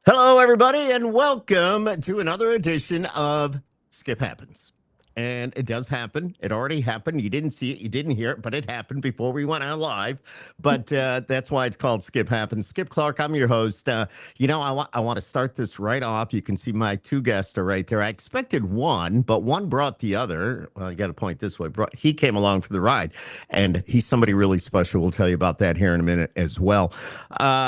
Hello, everybody, and welcome to another edition of Skip Happens. And it does happen. It already happened. You didn't see it, you didn't hear it, but it happened before we went on live. But that's why it's called Skip Happens. Skip Clark, I'm your host. I want to start this right off. You can see my two guests are right there. I expected one, but one brought the other. Well, I got to point this way. He came along for the ride, and he's somebody really special. We'll tell you about that here in a minute as well.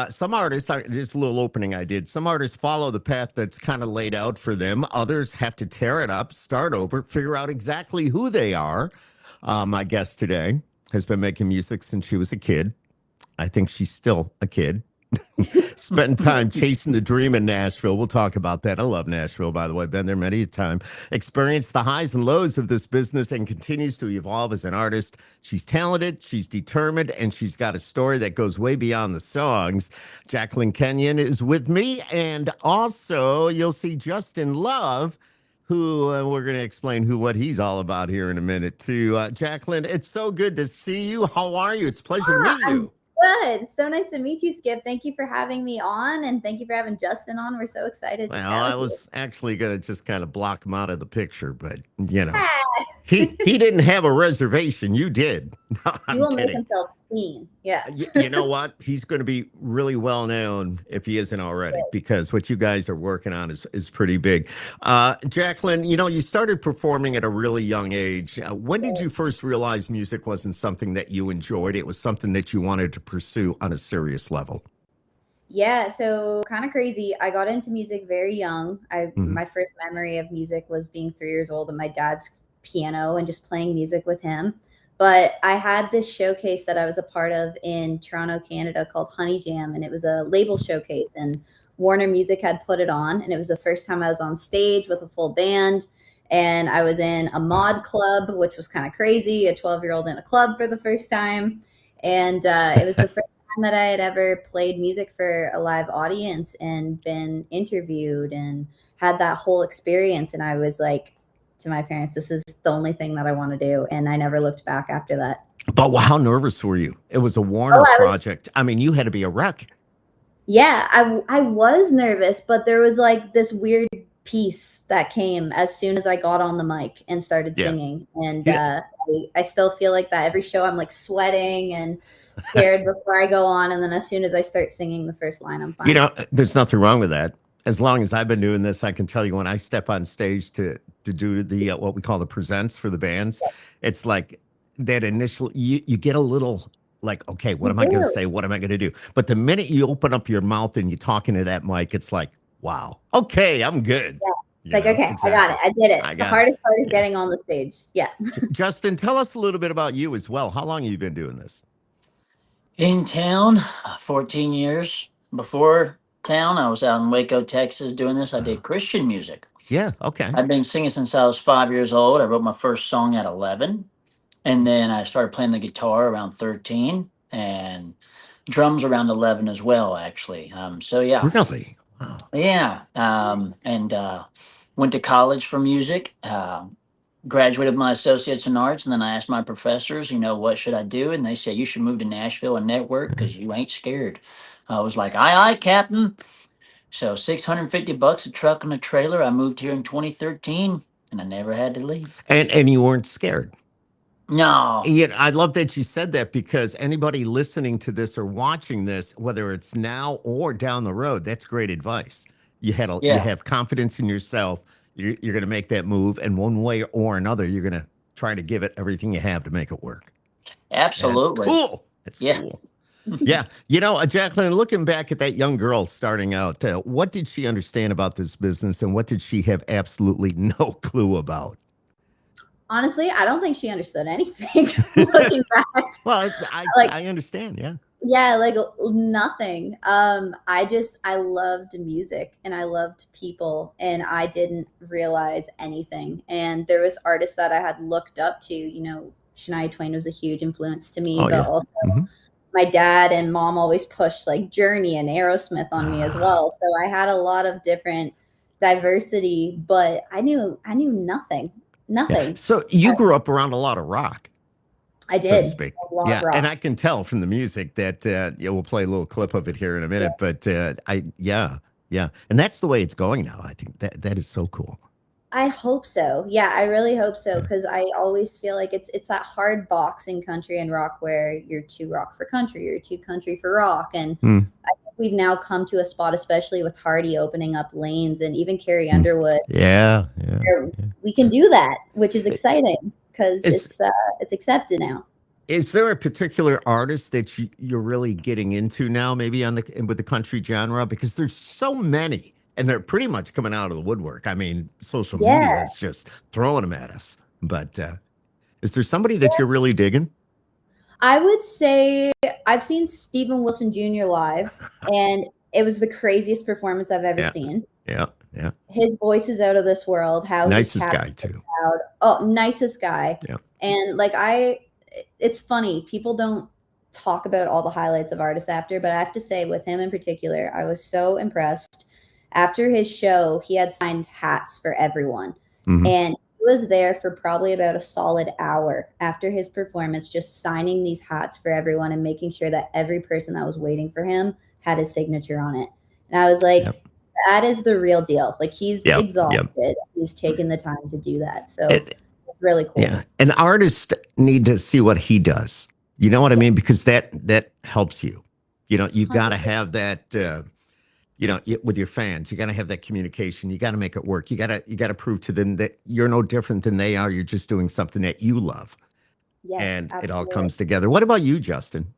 Some artists, just a little opening I did. Some artists follow the path that's kind of laid out for them. Others have to tear it up, start over, figure out exactly who they are. My guest today has been making music since she was a kid. I think she's still a kid. Spent time chasing the dream in Nashville. We'll talk about that. I love Nashville, by the way. Been there many a time. Experienced the highs and lows of this business and continues to evolve as an artist. She's talented, she's determined, and she's got a story that goes way beyond the songs. Jaclyn Kenyon is with me. And also, you'll see Justin Love, who we're going to explain what he's all about here in a minute, too. Jaclyn, it's so good to see you. How are you? It's a pleasure to meet I'm you. good. So nice to meet you, Skip. Thank you for having me on, and thank you for having Justin on. We're so excited to Well, chat I with you. was actually going to just kind of block him out of the picture, but you know, Ah, he didn't have a reservation. You did. No, he I'm will make kidding. himself seen. Yeah. You know what? He's going to be really well known if he isn't already, Yes. because what you guys are working on is pretty big. Jaclyn, you started performing at a really young age. When did you first realize music wasn't something that you enjoyed? It was something that you wanted to pursue on a serious level. Yeah, so kind of crazy. I got into music very young. I Mhm. My first memory of music was being 3 years old and my dad's piano and just playing music with him. But I had this showcase that I was a part of in Toronto, Canada called Honey Jam, and it was a label showcase, and Warner Music had put it on, and it was the first time I was on stage with a full band. And I was in a mod club, which was kind of crazy, a 12-year-old in a club for the first time. And it was the first that I had ever played music for a live audience and been interviewed and had that whole experience. And I was like to my parents, this is the only thing that I want to do. And I never looked back after that. But how nervous were you? It was a Oh, Warner I was, project. I mean, you had to be a wreck. yeah, I was nervous, but there was like this weird peace that came as soon as I got on the mic and started Yeah. singing. And You know, I still feel like that every show. I'm like sweating and scared before I go on. And then as soon as I start singing the first line, I'm fine. there's nothing wrong with that. As long as I've been doing this, I can tell you when I step on stage to do the what we call the presents for the bands, it's like that initial you get a little like, okay, what You am I going to do. say? What am I going to do? But the minute you open up your mouth and you're talking to that mic, it's like, wow, okay, I'm good. Yeah. It's like, okay, I got Exactly. it. I did it. I The got it. hardest part is Yeah. getting on the stage. Yeah. Justin, tell us a little bit about you as well. How long have you been doing this? In town, 14 years. Before town, I was out in Waco, Texas doing this. I Uh, did Christian music. yeah. Okay. I've been singing since I was 5 years old. I wrote my first song at 11. And then I started playing the guitar around 13 and drums around 11 as well, actually. So, yeah. Really? Wow. Yeah. And went to college for music. Graduated my associates in arts, and then I asked my professors, what should I do? And they said, you should move to Nashville and network because you ain't scared. I was like, aye, aye, Captain. So 650 bucks a truck and a trailer. I moved here in 2013, and I never had to leave. And you weren't scared. No. Yeah, I love that you said that because anybody listening to this or watching this, whether it's now or down the road, that's great advice. You Yeah, have confidence in yourself. You're going to make that move, and one way or another, you're going to try to give it everything you have to make it work. That's absolutely. cool. That's Yeah. cool. Yeah, Jaclyn, looking back at that young girl starting out, what did she understand about this business, and what did she have absolutely no clue about? Honestly, I don't think she understood anything looking back. Well, Like, I understand. Yeah. yeah, like nothing. I loved music and I loved people and I didn't realize anything. And there was artists that I had looked up to, Shania Twain was a huge influence to me, Oh but yeah. also Mhm. my dad and mom always pushed like Journey and Aerosmith on me as Ah, well. So I had a lot of different diversity, but I knew nothing. yeah. Nothing. So you grew up around a lot of rock, I so to did speak. a lot of Yeah, and rock. I can tell from the music that yeah, we'll play a little clip of it here in a minute. But Yeah. And that's the way it's going now. I think that is so cool. I hope so. Yeah, I really hope so, Yeah. because I always feel like it's that hard box in country and rock where you're too rock for country, you're too country for rock, and Mm, I think we've now come to a spot, especially with Hardy opening up lanes and even Carrie mm. Underwood, Yeah. Yeah. where Yeah. we can do that, which is exciting because Is it's accepted now. is there a particular artist that you're really getting into now, maybe on the with the country genre? Because there's so many, and they're pretty much coming out of the woodwork. I mean, social media Yeah. is just throwing them at us. But is there somebody that you're really digging? I would say I've seen Stephen Wilson Jr. live, and it was the craziest performance I've ever Yeah. seen. Yeah. Yeah. His voice is out of this world. How he Nicest captures guy the too. crowd. Oh, nicest guy. Yeah. And it's funny. People don't talk about all the highlights of artists after, but I have to say, with him in particular, I was so impressed. After his show, he had signed hats for everyone. Hmm. And he was there for probably about a solid hour after his performance, just signing these hats for everyone and making sure that every person that was waiting for him had his signature on it. And I was like, Yep. that is the real deal. Like, he's Yep. Yep. exhausted. He's taken the time to do that. So It, it's really cool. yeah. An artist need to see what he does. You know what I mean? Because that helps you. You know, you got to have that. With your fans, you got to have that communication. You got to make it work. You got to prove to them that you're no different than they are. You're just doing something that you love, Yes, and it all absolutely. comes together. What about you, Justin?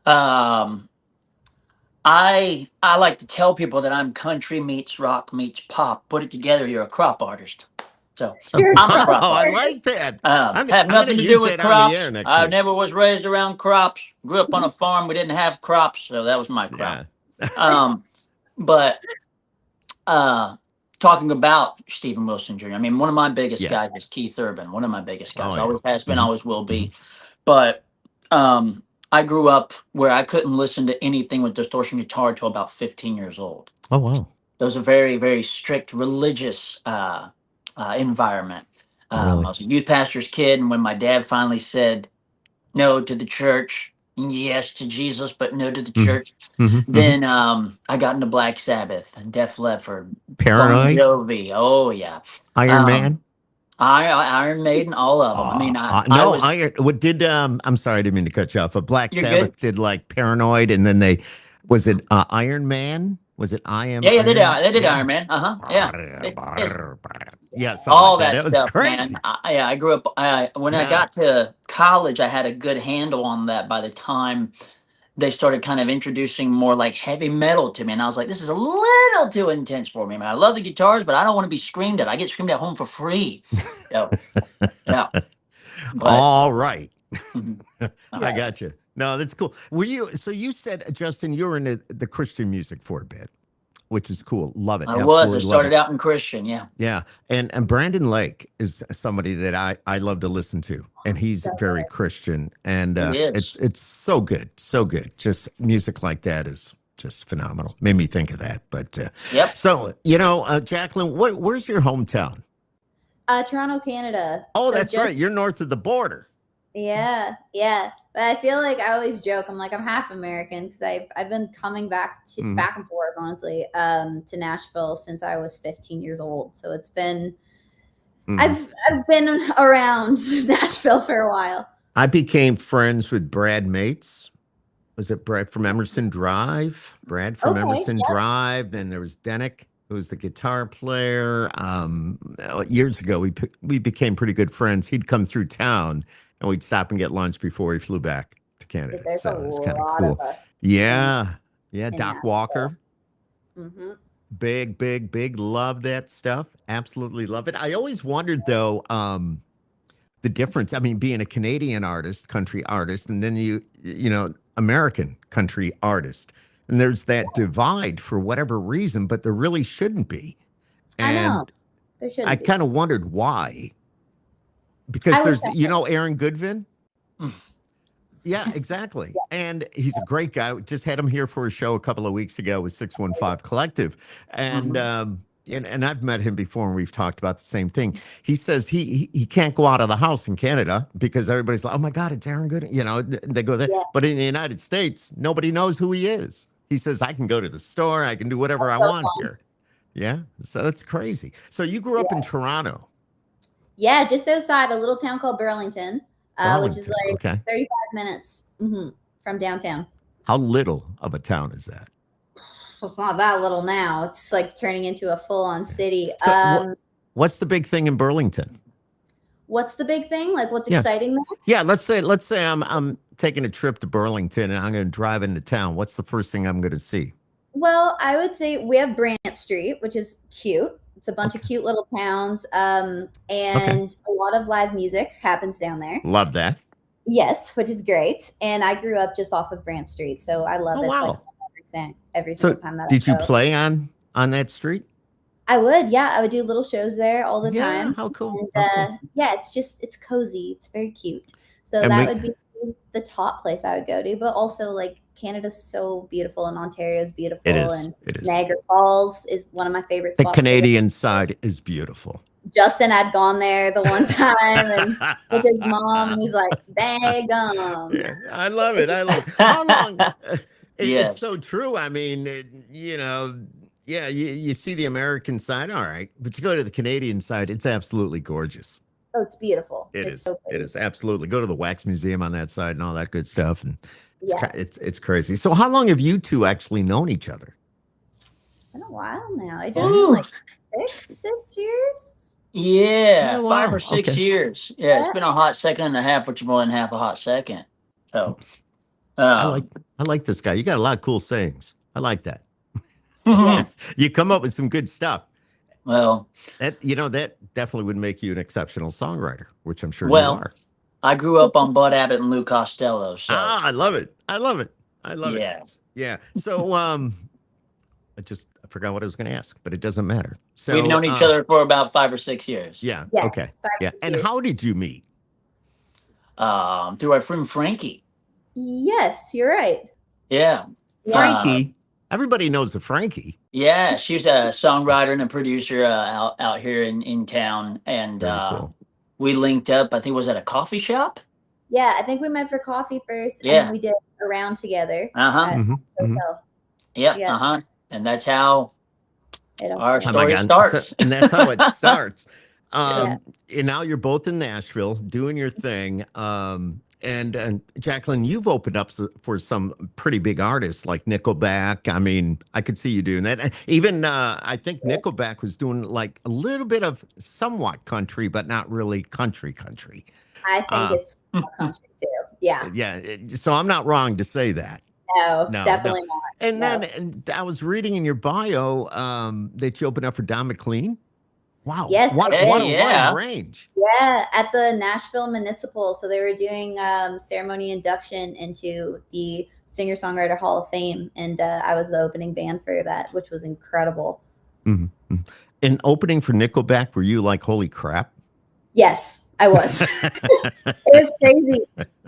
Um, I like to tell people that I'm country meets rock meets pop. Put it together, you're a crop artist. So You're a I'm a crop crop I artist. like that. Have I'm going to nothing to use do with that on the air crops. next I week. never was raised around crops. Grew up on a farm. We didn't have crops, so that was my crop. Yeah. But talking about Stephen Wilson Jr., I mean, one of my biggest Yeah. guys is Keith Urban. One of my biggest guys. Oh, yeah. Always has been, Mhm. always will be. But I grew up where I couldn't listen to anything with distortion guitar till about 15 years old. Oh, wow. There was a very, very strict religious environment. Really? I was a youth pastor's kid, and when my dad finally said no to the church, yes to Jesus, but no to the Mhm. church, then I got into Black Sabbath and Def Leppard, Bon Paranoid, Jovi. Oh yeah, Iron um, Man. Iron Maiden, all of them. I mean, I No, was. What did I'm sorry, I didn't mean to cut you off. But Black You're Sabbath good. did like Paranoid, and then was it Iron Man? Was it I Am Yeah, they did. Iron? They did Yeah. Iron Man. Yeah. It's Yeah, something all like that. that It was stuff, man. crazy. I grew up. When I Yeah. got to college, I had a good handle on that. By the time they started kind of introducing more like heavy metal to me, and I was like, "This is a little too intense for me, man. I love the guitars, but I don't want to be screamed at. I get screamed at home for free." So, yeah, but All right. mhm. I got you. No, that's cool. So you said, Justin, you were into the Christian music for a bit, which is cool. Love it. I was. I Absolutely love started it. out in Christian. Yeah, Yeah. And Brandon Lake is somebody that I love to listen to. And he's So very Christian. And he is. it's so good. So good. Just music like that is just phenomenal. Made me think of that. But Yep. so, Jaclyn, where's your hometown? Toronto, Canada. Oh, So that's right. You're north of the border. Yeah, yeah. But I feel like I always joke. I'm like, I'm half American because I've been coming back Mhm. back and forth, honestly, to Nashville since I was 15 years old. So it's been Mhm. I've been around Nashville for a while. I became friends with Brad Mates. Was it Brad from Emerson Drive? Brad from Okay, Emerson yep. Drive. Then there was Denick, who was the guitar player. Years ago, we became pretty good friends. He'd come through town, and we'd stop and get lunch before he flew back to Canada. There's a So it's kind of lot cool. of us. Yeah, yeah. in Doc Nashville. Walker, hmm big love that stuff. Absolutely love it. I always wondered though, the difference. I mean, being a Canadian artist, country artist, and then American country artist. And there's that divide for whatever reason, but there really shouldn't be. I know. And There shouldn't I be. kind of wondered why. Because I wish there's, that Aaron Goodvin. Mm. Yeah, Yes. exactly. Yeah. And he's a great guy. We just had him here for a show a couple of weeks ago with 615 Collective. And Mhm. and I've met him before and we've talked about the same thing. He says he can't go out of the house in Canada because everybody's like, "Oh my God, it's Aaron Goodwin." They go there. Yeah. But in the United States, nobody knows who he is. He says, I can go to the store, I can do whatever That's I so want fun. here. Yeah. So that's crazy. So you grew up in Toronto, Yeah, just outside a little town called Burlington, which is Burlington. like Okay. 35 minutes from downtown. How little of a town is that? Well, it's not that little now. It's like turning into a full-on city. So what's the big thing in Burlington? What's the big thing? Like, what's Yeah. exciting there? Yeah, let's say I'm taking a trip to Burlington and I'm going to drive into town. What's the first thing I'm going to see? Well, I would say we have Brant Street, which is cute. It's a bunch of cute little towns, and a lot of live music happens down there. Love that. Yes, which is great. And I grew up just off of Brant Street, so I love it. Wow. It's like every single time that I did you go. play on that street? I would, yeah. I would do little shows there all the Yeah, time. how cool. And, How cool. yeah, it's cozy. It's very cute. So And that would be the top place I would go to. But also, like, Canada's so beautiful and Ontario's beautiful. It is. And It is. Niagara Falls is one of my favorite The spots. Canadian side is beautiful. Justin had gone there the one time and with his mom, and he's like, "Daggum." Yeah, I love it. I love it. How long? Yes. It's so true. I mean, yeah, you see the American side, all right, but you go to the Canadian side, it's absolutely gorgeous. Oh, it's beautiful. It It's is. so It pretty. is absolutely. Go to the wax museum on that side and all that good stuff, and Yeah, it's crazy. So, how long have you two actually known each other? it's been a while now. I just Ooh. like 6 years. Yeah, Oh, 5 wow. or 6 Okay. years. Yeah, it's been a hot second and a half, which is more than half a hot second. So, I like this guy. You got a lot of cool sayings. I like that. Yes. You come up with some good stuff. well, That definitely would make you an exceptional songwriter, which I'm sure you well, are. I grew up on Bud Abbott and Lou Costello, so I love it. I love it. I love yeah. it. Yeah. So I forgot what I was going to ask, but it doesn't matter. So We've known each other for about 5 or 6 years. Yeah. Yes. Okay. 5 Yeah. 6 And years. how did you meet? Through our friend Frankie. Yes, you're right. Yeah. Frankie. Everybody knows the Frankie. Yeah, she's a songwriter and a producer out here in town, and Very cool. we linked up. I think it was at a coffee shop. Yeah, I think we met for coffee first, and Yeah. then we did a round together. Uh-huh. Hotel. Yep. Yeah. Uh-huh. And that's how It all our started. Oh my story God. starts. And that's how it starts. Yeah. And now you're both in Nashville doing your thing. And Jaclyn, you've opened up for some pretty big artists like Nickelback. I mean, I could see you doing that. Even I think Nickelback was doing like a little bit of somewhat country, but not really country. I think it's country too. Yeah. Yeah. So I'm not wrong to say that. No, No, definitely not. And No. then I was reading in your bio that you opened up for Don McLean. Wow. Yes, What I a did. wide range. Yeah, at the Nashville Municipal. So they were doing ceremony induction into the Singer-Songwriter Hall of Fame, and I was the opening band for that, which was incredible. Mm-hmm. And opening for Nickelback, were you like, holy crap? Yes, I was. It was crazy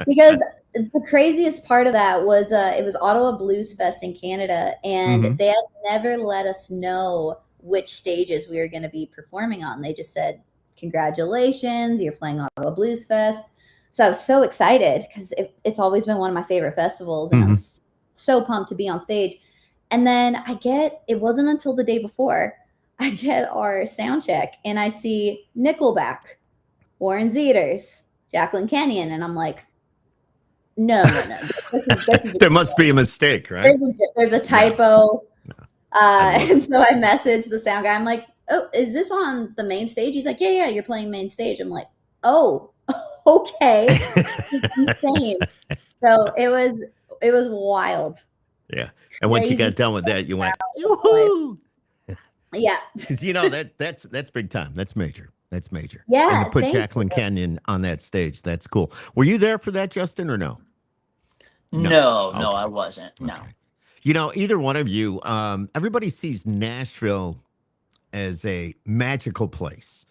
because the craziest part of that was it was Ottawa Blues Fest in Canada, and they had never let us know which stages we were going to be performing on. They just said, congratulations, you're playing Ottawa Blues Fest. So I was so excited because it's always been one of my favorite festivals, and I was so pumped to be on stage. And then it wasn't until the day before, I get our sound check and I see Nickelback, Warren Zevers, Jaclyn Kenyon, and I'm like, no. This is There must be a mistake, right? There's a typo. And so I messaged the sound guy. I'm like, oh, is this on the main stage? He's like, yeah, you're playing main stage. I'm like, oh, okay. It's insane. So it was wild. Yeah. And once you Crazy got done with that, you went, yoo-hoo! Yeah. Because that's big time. That's major. That's major. Yeah, And to put thank Jaclyn Kenyon on that stage, that's cool. Were you there for that, Justin, or no? No, Okay. I wasn't. No. Okay. Either one of you, everybody sees Nashville as a magical place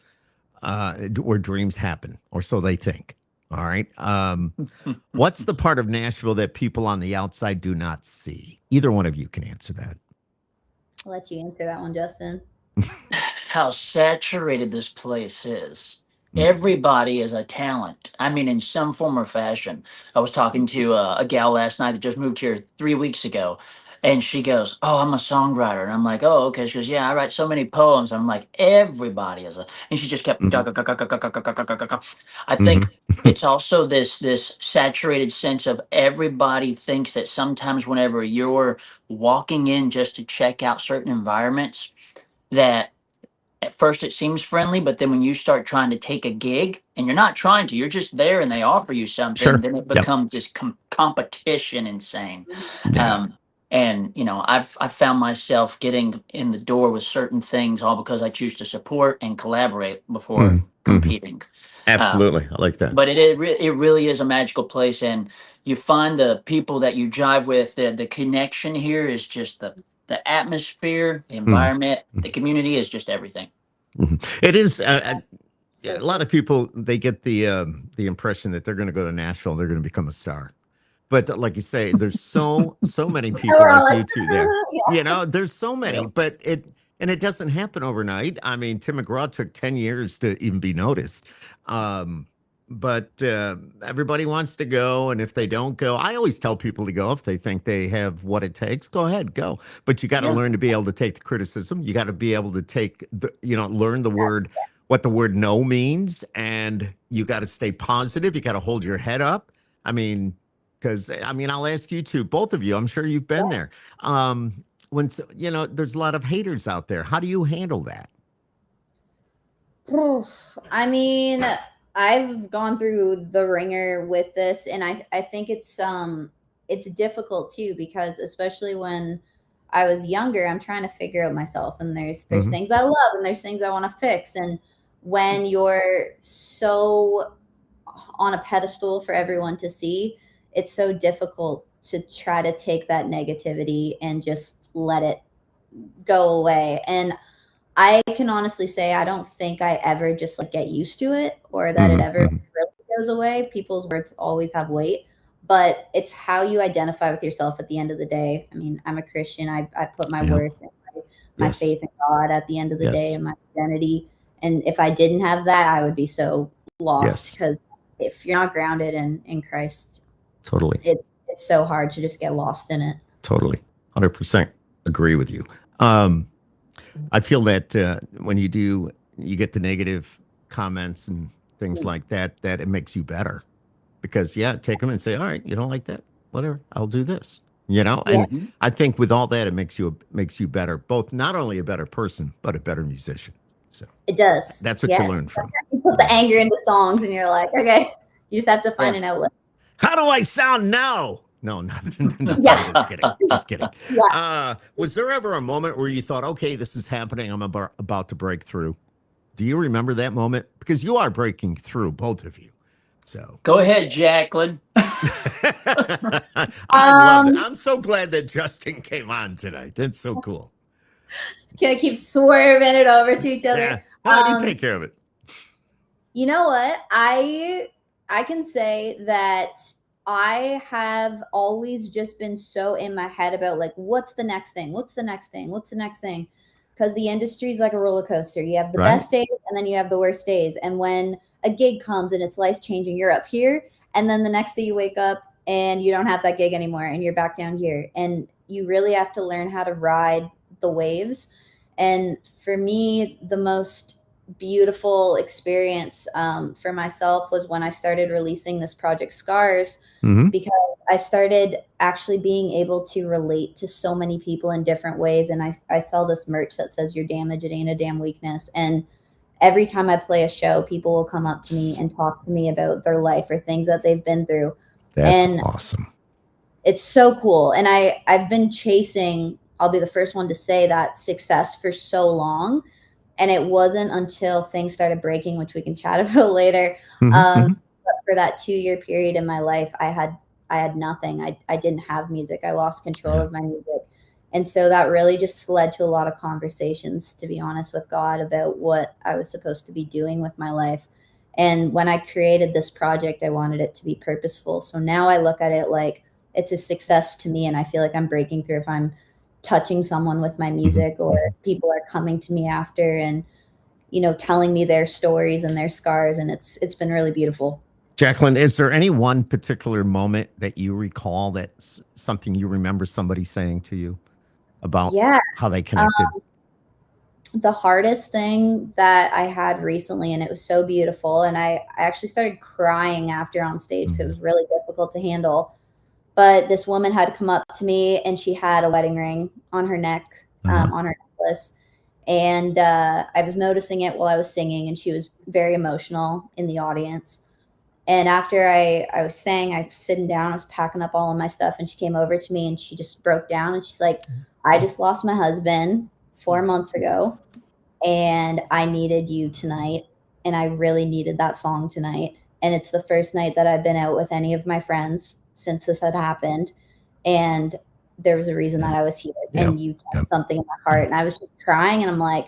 where dreams happen, or so they think. All right. What's the part of Nashville that people on the outside do not see? Either one of you can answer that. I'll let you answer that one, Justin. How saturated this place is. Everybody is a talent. I mean, in some form or fashion. I was talking to a gal last night that just moved here 3 weeks ago, And she goes, "Oh, I'm a songwriter." And I'm like, "Oh, okay." She goes, "Yeah, I write so many poems." I'm like, "Everybody is a," and she just kept, Mhm. I think Mhm. it's also this saturated sense of everybody thinks that sometimes whenever you're walking in just to check out certain environments, that at first it seems friendly, but then when you start trying to take a gig and you're not trying to, you're just there and they offer you something, Sure. then it Yep. becomes this competition insane. Mhm. Yeah. Um, and I've found myself getting in the door with certain things all because I choose to support and collaborate before Mhm. Mhm. competing. Um, Absolutely. I like that. but it really is a magical place, and you find the people that you jive with. The connection here is just the atmosphere, the Mhm. environment, the community is just everything. Mhm. It is. So A lot true. of people they get the impression that they're going to go to Nashville and they're going to become a star. But like you say, there's so many And people we're all like like, you two there. yeah. There's so many, Yeah. but it doesn't happen overnight. I mean, Tim McGraw took 10 years to even be noticed. Um, but everybody wants to go, and if they don't go, I always tell people to go if they think they have what it takes. Go ahead, go. But you got to Yeah. learn to be able to take the criticism. You got to be able to learn what the word no means, and you got to stay positive. You got to hold your head up. I mean, because I'll ask you two, both of you. I'm sure you've been there. There's a lot of haters out there. How do you handle that? Oof. I mean, I've gone through the ringer with this, and I think it's difficult too, because especially when I was younger, I'm trying to figure out myself, and there's Hmm. things I love and there's things I want to fix. And when you're so on a pedestal for everyone to see, it's so difficult to try to take that negativity and just let it go away. And I can honestly say I don't think I ever just like get used to it, or that it Hmm. ever Hmm. really goes away. People's words always have weight, but it's how you identify with yourself at the end of the day. I mean, I'm a Christian. I put my Yeah. worth and my Yes. faith in God at the end of the day, Yes. and my identity. And if I didn't have that, I would be so lost, Yes. because if you're not grounded in Christ, Totally. it's so hard to just get lost in it. Totally. 100% agree with you. Um, I feel that when you get the negative comments and things like that, that it makes you better. Because yeah, take them and say, all right, you don't like that, whatever, I'll do this. Yeah, And I think with all that, it makes you better, both not only a better person but a better musician. So it does. that's what you Yeah. learn from. You put the Yeah. anger into songs, and you're like, okay, you just have to Yeah. find an outlet. How do I sound now? No, no, I'm Yeah. just kidding. Just kidding. Yeah. Was there ever a moment where you thought, okay, this is happening, I'm about to break through? Do you remember that moment? Because you are breaking through, both of you. So Go ahead, Jaclyn. I love it. Um, I'm so glad that Justin came on tonight. That's so cool. just gonna keep swerving it over to each other. Yeah. How do you Um, take care of it? you know what? I can say that I have always just been so in my head about like what's the next thing? What's the next thing? What's the next thing? Because the industry is like a roller coaster. You have the Right? best days and then you have the worst days. And when a gig comes and it's life changing, you're up here, and then the next day you wake up and you don't have that gig anymore and you're back down here. And you really have to learn how to ride the waves. And for me, the most beautiful experience for myself was when I started releasing this project Scars, Mm-hmm. because I started actually being able to relate to so many people in different ways. And I sell this merch that says, "Your damage, it ain't a damn weakness." And every time I play a show, people will come up to me and talk to me about their life or things that they've been through. That's And awesome. it's so cool. And I've been chasing, I'll be the first one to say, that success for so long. And it wasn't until things started breaking, which we can chat about later. Mm-hmm. Um, Mm-hmm. but for that 2 year period in my life, I had nothing. I didn't have music. I lost control Yeah. of my music. And so that really just led to a lot of conversations, to be honest, with God about what I was supposed to be doing with my life. And when I created this project, I wanted it to be purposeful. So now I look at it like it's a success to me. And I feel like I'm breaking through if I'm touching someone with my Mm-hmm. music, or Mm-hmm. people are coming to me after and telling me their stories and their scars, and it's been really beautiful. Jaclyn, is there any one particular moment that you recall that's something you remember somebody saying to you about Yeah. how they connected? The hardest thing that I had recently, and it was so beautiful, and I actually started crying after on stage because it Mhm. was really difficult to handle. But this woman had come up to me and she had a wedding ring on her neck, Uh-huh. on her necklace. And I was noticing it while I was singing, and she was very emotional in the audience. And after I was saying, I was sitting down, I was packing up all of my stuff, and she came over to me and she just broke down and she's like, I just lost my husband 4 months ago, and I needed you tonight. And I really needed that song tonight. And it's the first night that I've been out with any of my friends since this had happened. And there was a reason Yeah. that I was here. Yeah. And you Yeah. touched something in my heart. And I was just crying, and I'm like,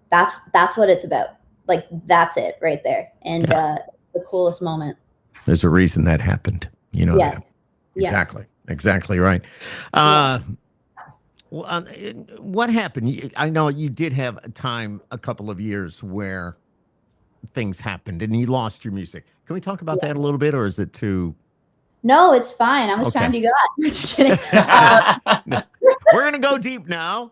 that's what it's about. Like, that's it right there. And Yeah. the coolest moment. There's a reason that happened. You know Yeah. that. Yeah. Exactly. Exactly right. Yeah. Well, what happened? I know you did have a time, a couple of years where things happened and you lost your music. Can we talk about Yeah. that a little bit, or is it too? No, it's fine. How much Okay. time do you got? Just kidding. We're gonna go deep now.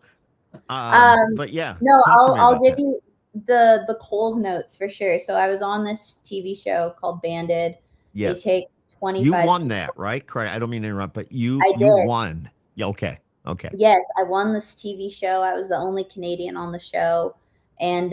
But yeah, No, talk to me I'll about give that. you the Coles notes for sure. So I was on this TV show called Banded. They Yes, take you 25 won people. that, right? Correct. I don't mean to interrupt, but you I you did. won. Yeah. Okay. Okay. Yes, I won this TV show. I was the only Canadian on the show. And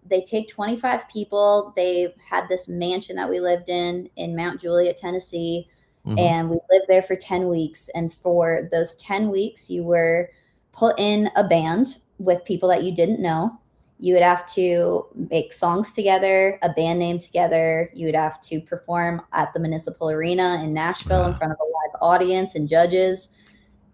they take 25 people. They had this mansion that we lived in Mount Juliet, Tennessee. Hmm. And we lived there for 10 weeks. And for those 10 weeks, you were put in a band with people that you didn't know. You would have to make songs together, a band name together. You would have to perform at the Municipal Arena in Nashville in front of a live audience and judges,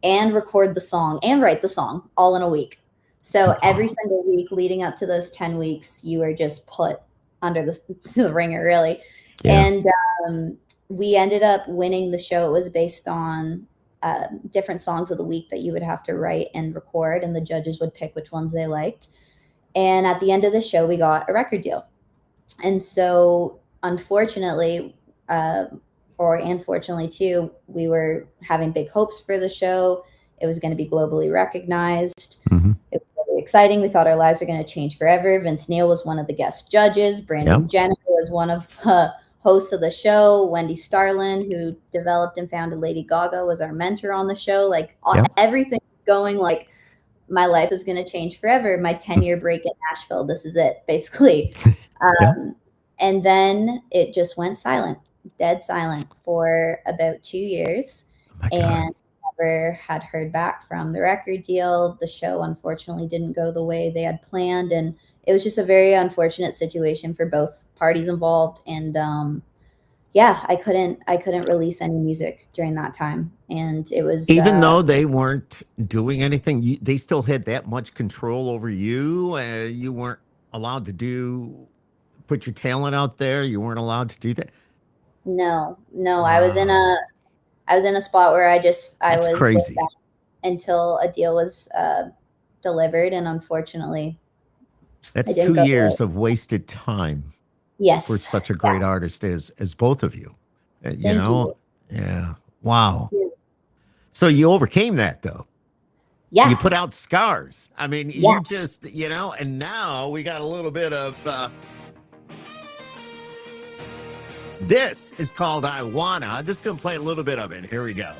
and record the song and write the song all in a week. So every single week leading up to those 10 weeks, you were just put under the ringer, really. Yeah. And we ended up winning the show. It was based on different songs of the week that you would have to write and record, and the judges would pick which ones they liked. And at the end of the show, we got a record deal. And so, unfortunately, or unfortunately too, we were having big hopes for the show. It was going to be globally recognized. Hmm. It was really exciting. We thought our lives were going to change forever. Vince Neil was one of the guest judges. Brandon Yep. Jenner was one of the hosts of the show. Wendy Starlin, who developed and founded Lady Gaga, was our mentor on the show. Like, Yep. everything was going like my life is going to change forever. My 10-year break in Nashville, this is it, basically. Yep. And then it just went silent, dead silent for about 2 years. Oh my God. And never had heard back from the record deal. The show unfortunately didn't go the way they had planned. And it was just a very unfortunate situation for both parties involved. And yeah, I couldn't release any music during that time. And it was Even though they weren't doing anything, they still had that much control over you. You weren't allowed to put your talent out there. You weren't allowed to do that. no, Wow. I was in a spot where I That's was with crazy. them until a deal was delivered, and unfortunately, it That's didn't 2 go the years way. of wasted time for Yes, such a yeah. great artist as both of you. You Thank know? you. Yeah. Wow. Yeah. So you overcame that though. You Yeah, put out scars. I mean, yeah. you just, and now we got a little bit of this is called I Wanna. I'm just gonna play a little bit of it. Here we go.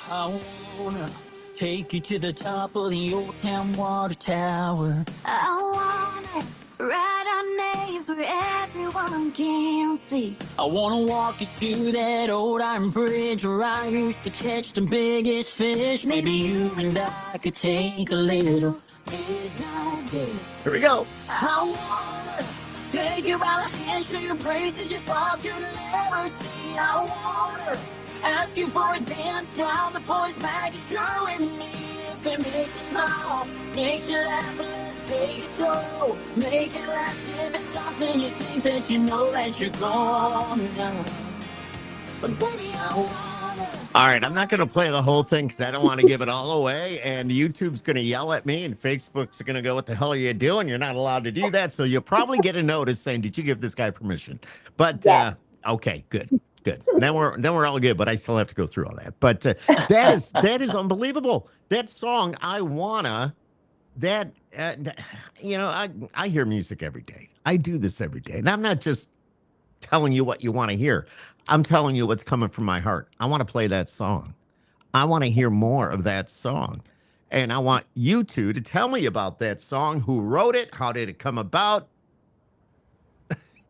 I wanna take you to the top of the old town water tower. I wanna write our names where everyone can see. I wanna walk you to that old iron bridge where I used to catch the biggest fish. Maybe you and I could take a little midnight date. Here we go. I wanna take you by the hand, show you places you thought you'd never see. I wanna ask you for a dance, drive the boys back, it's sure with me. If it makes you smile, makes you laugh, let's take it slow. Make it last if it's something you think that you know that you're gonna. But baby, I wanna. All right, I'm not going to play the whole thing because I don't want to give it all away. And YouTube's going to yell at me, and Facebook's going to go, "What the hell are you doing? You're not allowed to do that." So you'll probably get a notice saying, "Did you give this guy permission?" But Yes. okay, good, good. Then we're all good. But I still have to go through all that. But that is unbelievable. That song, "I Wanna." That I hear music every day. I do this every day, and I'm not just telling you what you want to hear. I'm telling you what's coming from my heart. I want to play that song. I want to hear more of that song. And I want you two to tell me about that song. Who wrote it? How did it come about?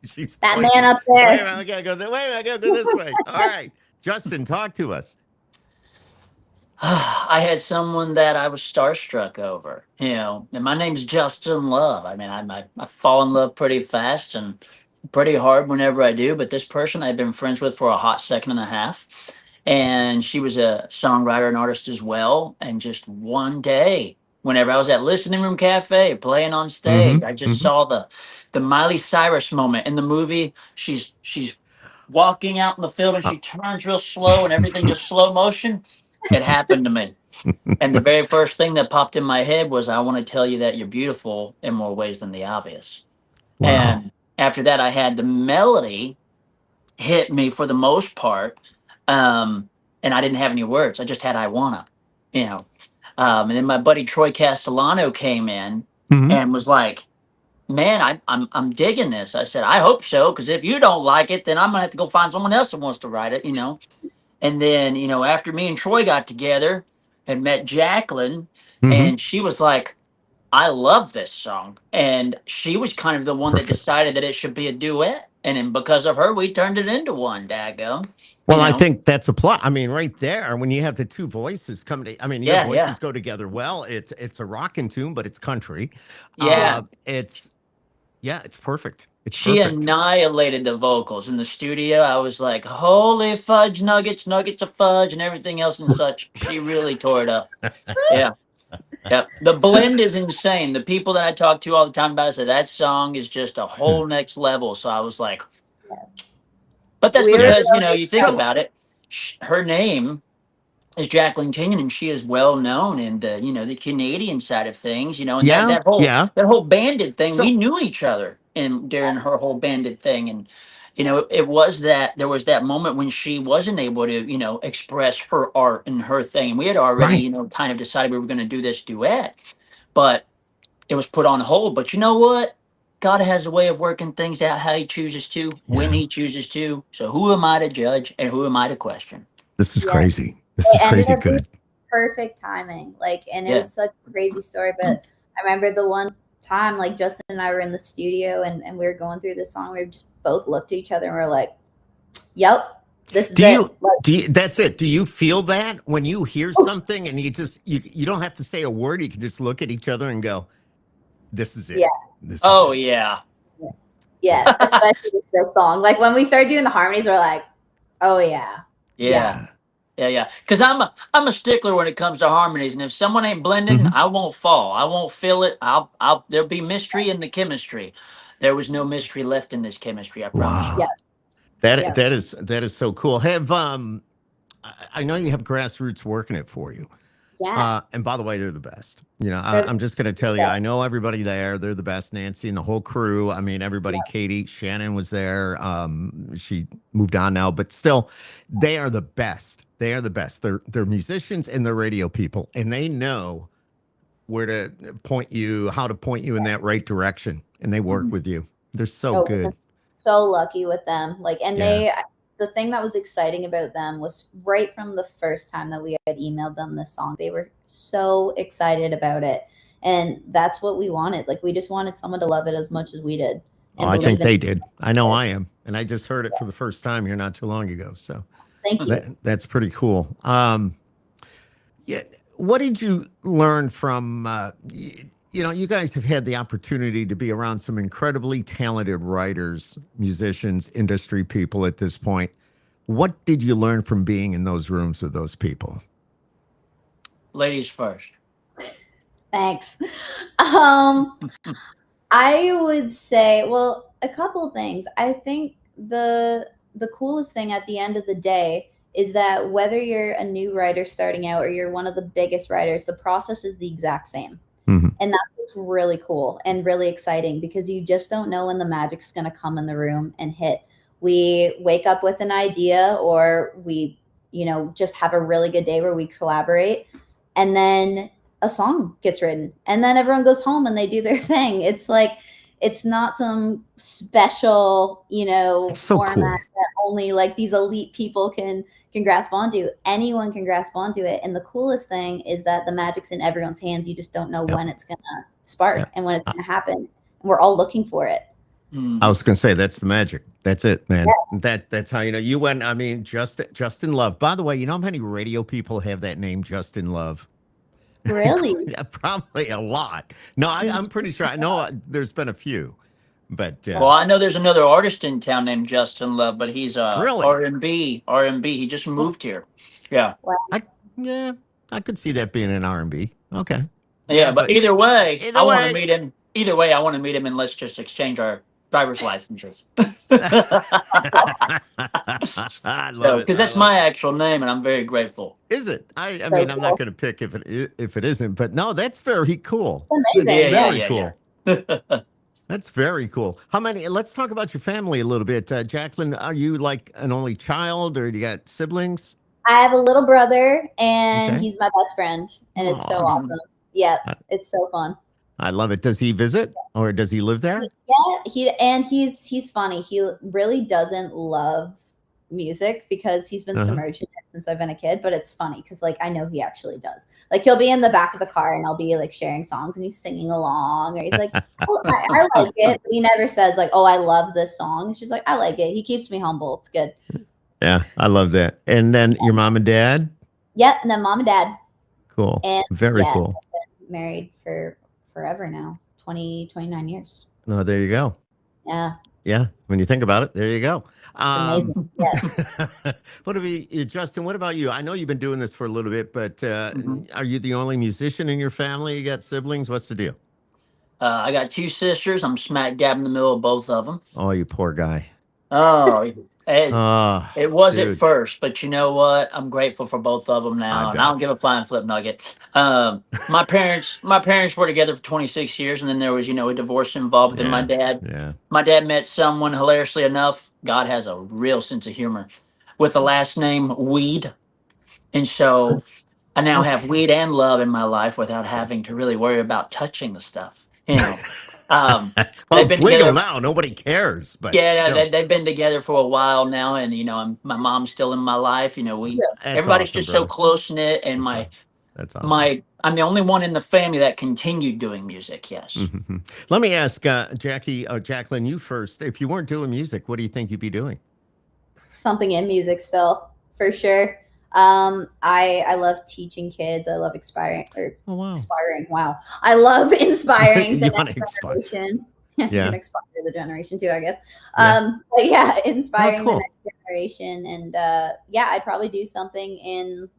She's That pointing. man up Wait a there. minute, I gotta go. Wait a minute, I gotta go this way. All right, Justin, talk to us. I had someone that I was starstruck over, and my name's Justin Love. I mean, I fall in love pretty fast and pretty hard whenever I do. But this person I've been friends with for a hot second and a half, and she was a songwriter and artist as well. And just one day, whenever I was at Listening Room Cafe playing on Mm-hmm. stage, I just Mm-hmm. saw the Miley Cyrus moment in the movie. She's walking out in the field and she turns real slow and everything just slow motion. It happened to me. And the very first thing that popped in my head was, I want to tell you that you're beautiful in more ways than the obvious. Wow. And after that, I had the melody hit me for the most part. And I didn't have any words. I just had I wanna, you know. And then my buddy Troy Castellano came in Mm-hmm. and was like, "Man, I'm digging this." I said, "I hope so, because if you don't like it, then I'm gonna have to go find someone else that wants to write it." And then, after me and Troy got together and met Jaclyn, Mm-hmm. and she was like, "I love this song." And she was kind of the one that Perfect. decided that it should be a duet. And then because of her, we turned it into one, daggum. You Well, I know? think that's a plot. I mean, right there, when you have the two voices come to, I mean, your Yeah, yeah, voices go together well. It's a rockin' tune, but it's country. Yeah. yeah. It's yeah, it's perfect. It's She perfect. annihilated the vocals in the studio. I was like, "Holy fudge nuggets, nuggets of fudge," and everything else and such. She really tore it up. Yeah. Yep. The blend is insane. The people that I talk to all the time about it say that song is just a whole next level. So I was like, but that's We were Yeah. because, really you think So about it, her name is Jaclyn Kenyon, and she is well known in the Canadian side of things, and that yeah, that whole yeah. that whole banded thing, we So knew each other in during her whole banded thing. And it was that there was that moment when she wasn't able to, express her art and her thing. And we had already, right. kind of decided we were going to do this duet, but it was put on hold. But you know what? God has a way of working things out how he chooses to, when Yeah. he chooses to. So who am I to judge and who am I to question? This is Yes. crazy. This is It ended crazy up being good. perfect timing. And it Yeah. was such a crazy story. But I remember the one time, Justin and I were in the studio and we were going through this song. We just both looked at each other and we are like, "Yep, this is Do it." you that's it. Do you feel that when you hear something and you don't have to say a word, you can just look at each other and go, "This is Yeah, it. This is Oh it." yeah. yeah, especially with this song. When we started doing the harmonies, we're like, "Oh yeah, yeah, Yeah. Yeah, yeah. Because I'm a stickler when it comes to harmonies, and if someone ain't blending, Mhm. I won't fall. I won't feel it. I'll there'll be mystery in the chemistry. There was no mystery left in this chemistry, I promise you. yeah, Wow. That yeah, that is so cool. Have I know you have grassroots working it for you. yeah." And by the way, they're the best. They're I'm just going to the tell you, I best. know everybody there. They're the best. Nancy and the whole crew. I mean, everybody. Katie, Shannon was there. She moved on now, but still, they are the best. They are the best. They're musicians and they're radio people, and they know where to point you, how to point you in that Yes. right direction, and they work Mhm. with you. They're so Oh, we're good. so lucky with them. And Yeah. the thing that was exciting about them was right from the first time that we had emailed them this song, they were so excited about it. And that's what we wanted. We just wanted someone to love it as much as we did Oh, and I think believe in they did. I know it. I am, and I just heard it for the first time here not too long ago. So Thank you. that's pretty cool. Yeah. What did you learn from, you guys have had the opportunity to be around some incredibly talented writers, musicians, industry people at this point. What did you learn from being in those rooms with those people? Ladies first. Thanks. Um, I would say, well, a couple of things. I think the coolest thing at the end of the day is that whether you're a new writer starting out or you're one of the biggest writers, the process is the exact same. Mhm. And that's what's really cool and really exciting, because you just don't know when the magic's going to come in the room and hit. We wake up with an idea, or we, just have a really good day where we collaborate, and then a song gets written, and then everyone goes home and they do their thing. It's like, it's not some special, It's so format cool. that only like these elite people can grasp onto. Anyone can grasp onto it. And the coolest thing is that the magic's in everyone's hands. You just don't know Yep. when it's going to spark Yep. and when it's going to happen. And we're all looking for it. I was going to say, that's the magic. That's it, man. That's how you went. I mean, Justin Love. By the way, you know how many radio people have that name, Justin Love? Really? Yeah, probably a lot. No, I'm pretty sure. I know there's been a few, but Well, I know there's another artist in town named Justin Love, but he's really, R&B. R&B. He just moved here. Yeah. I yeah, I could see that being an R&B. Okay, Yeah, but either way, either I want to way, meet him. Either way, I want to meet him, and let's just exchange our driver's licenses. I love So, it. because that's my actual name, and I'm very grateful. Is it? I So mean, I'm not cool. going to pick if it isn't, but no, that's very cool. It's amazing. Yeah, Very yeah, cool. yeah. That's very cool. How many? Let's talk about your family a little bit. Jaclyn, are you like an only child, or do you got siblings? I have a little brother, and Okay. he's my best friend, and it's so Aw. awesome. Yeah, I- it's so fun. I love it. Does he visit, or does he live there? Yeah, he's funny. He really doesn't love music because he's been submerged in it since I've been a kid. But it's funny because like I know he actually does. Like he'll be in the back of the car and I'll be like sharing songs and he's singing along, or he's like, oh, I like it. But he never says like, oh, I love this song. It's just like I like it. He keeps me humble. It's good. Yeah, I love that. And then your mom and dad? Yep, and then mom and dad. Cool. And Very yeah, cool. I've been married for forever now, 29 years. Oh, there you go. Yeah. Yeah, when you think about it, there you go. Amazing. Yes. Justin, what about you? I know you've been doing this for a little bit, but are you the only musician in your family? You got siblings? What's the deal? I got two sisters. I'm smack dab in the middle of both of them. Oh, you poor guy. Oh, it was dude. at first, but you know what? I'm grateful for both of them now, and I don't give a flying flip nugget. My parents were together for 26 years, and then there was a divorce involved. And my dad met someone, hilariously enough. God has a real sense of humor, with the last name Weed, and so I now have weed and love in my life without having to really worry about touching the stuff. Well, they've it's been legal together. now. Nobody cares. But Yeah, still. they've been together for a while now, and my mom's still in my life. Everybody's awesome, just so brother. close knit, and That's awesome. I'm the only one in the family that continued doing music. Yes. Mm-hmm. Let me ask Jaclyn, you first. If you weren't doing music, what do you think you'd be doing? Something in music still, for sure. I love teaching kids. I love inspiring. Wow. I love inspiring the next generation. You can inspire the generation too, I guess. But yeah, inspiring the next generation. And I'd probably do something in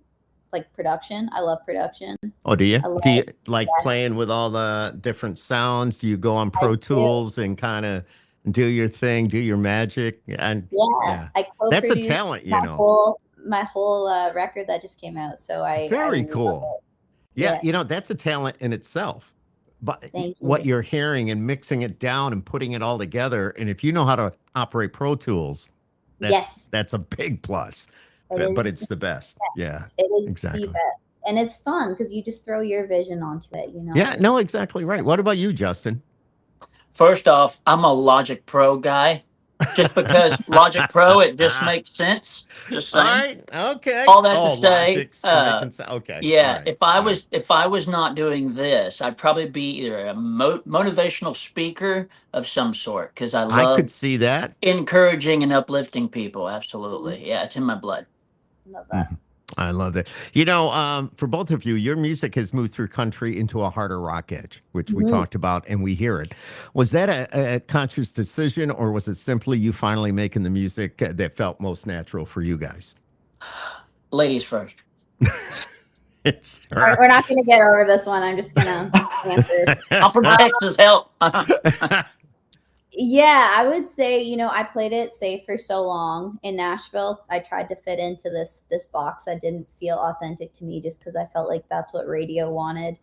like production. I love production. Oh, do you? Do you like playing with all the different sounds? Do you go on Pro Tools and kind of do your thing, do your magic? And I that's a talent, my whole record that just came out. So very cool. Yeah, that's a talent in itself. But what you're hearing and mixing it down and putting it all together, and if you know how to operate Pro Tools, that's a big plus. But it's the best. Yeah, it is exactly the best. And it's fun because you just throw your vision onto it. Yeah, no, exactly right. What about you, Justin? First off, I'm a Logic Pro guy. Just because Logic Pro, it just makes sense. Just saying. All right. Okay. All that to say, okay. Yeah. Right. If I was not doing this, I'd probably be either a motivational speaker of some sort, because I could see that, encouraging and uplifting people. Absolutely. Yeah, it's in my blood. Love that. Mm-hmm. I love that. For both of you, your music has moved through country into a harder rock edge, which we talked about, and we hear it. Was that a conscious decision, or was it simply you finally making the music that felt most natural for you guys? Ladies first. All right, we're not going to get over this one. I'm just going to answer. I'm from Texas. Help. Yeah, I would say, I played it safe for so long in Nashville. I tried to fit into this box that didn't feel authentic to me just because I felt like that's what radio wanted,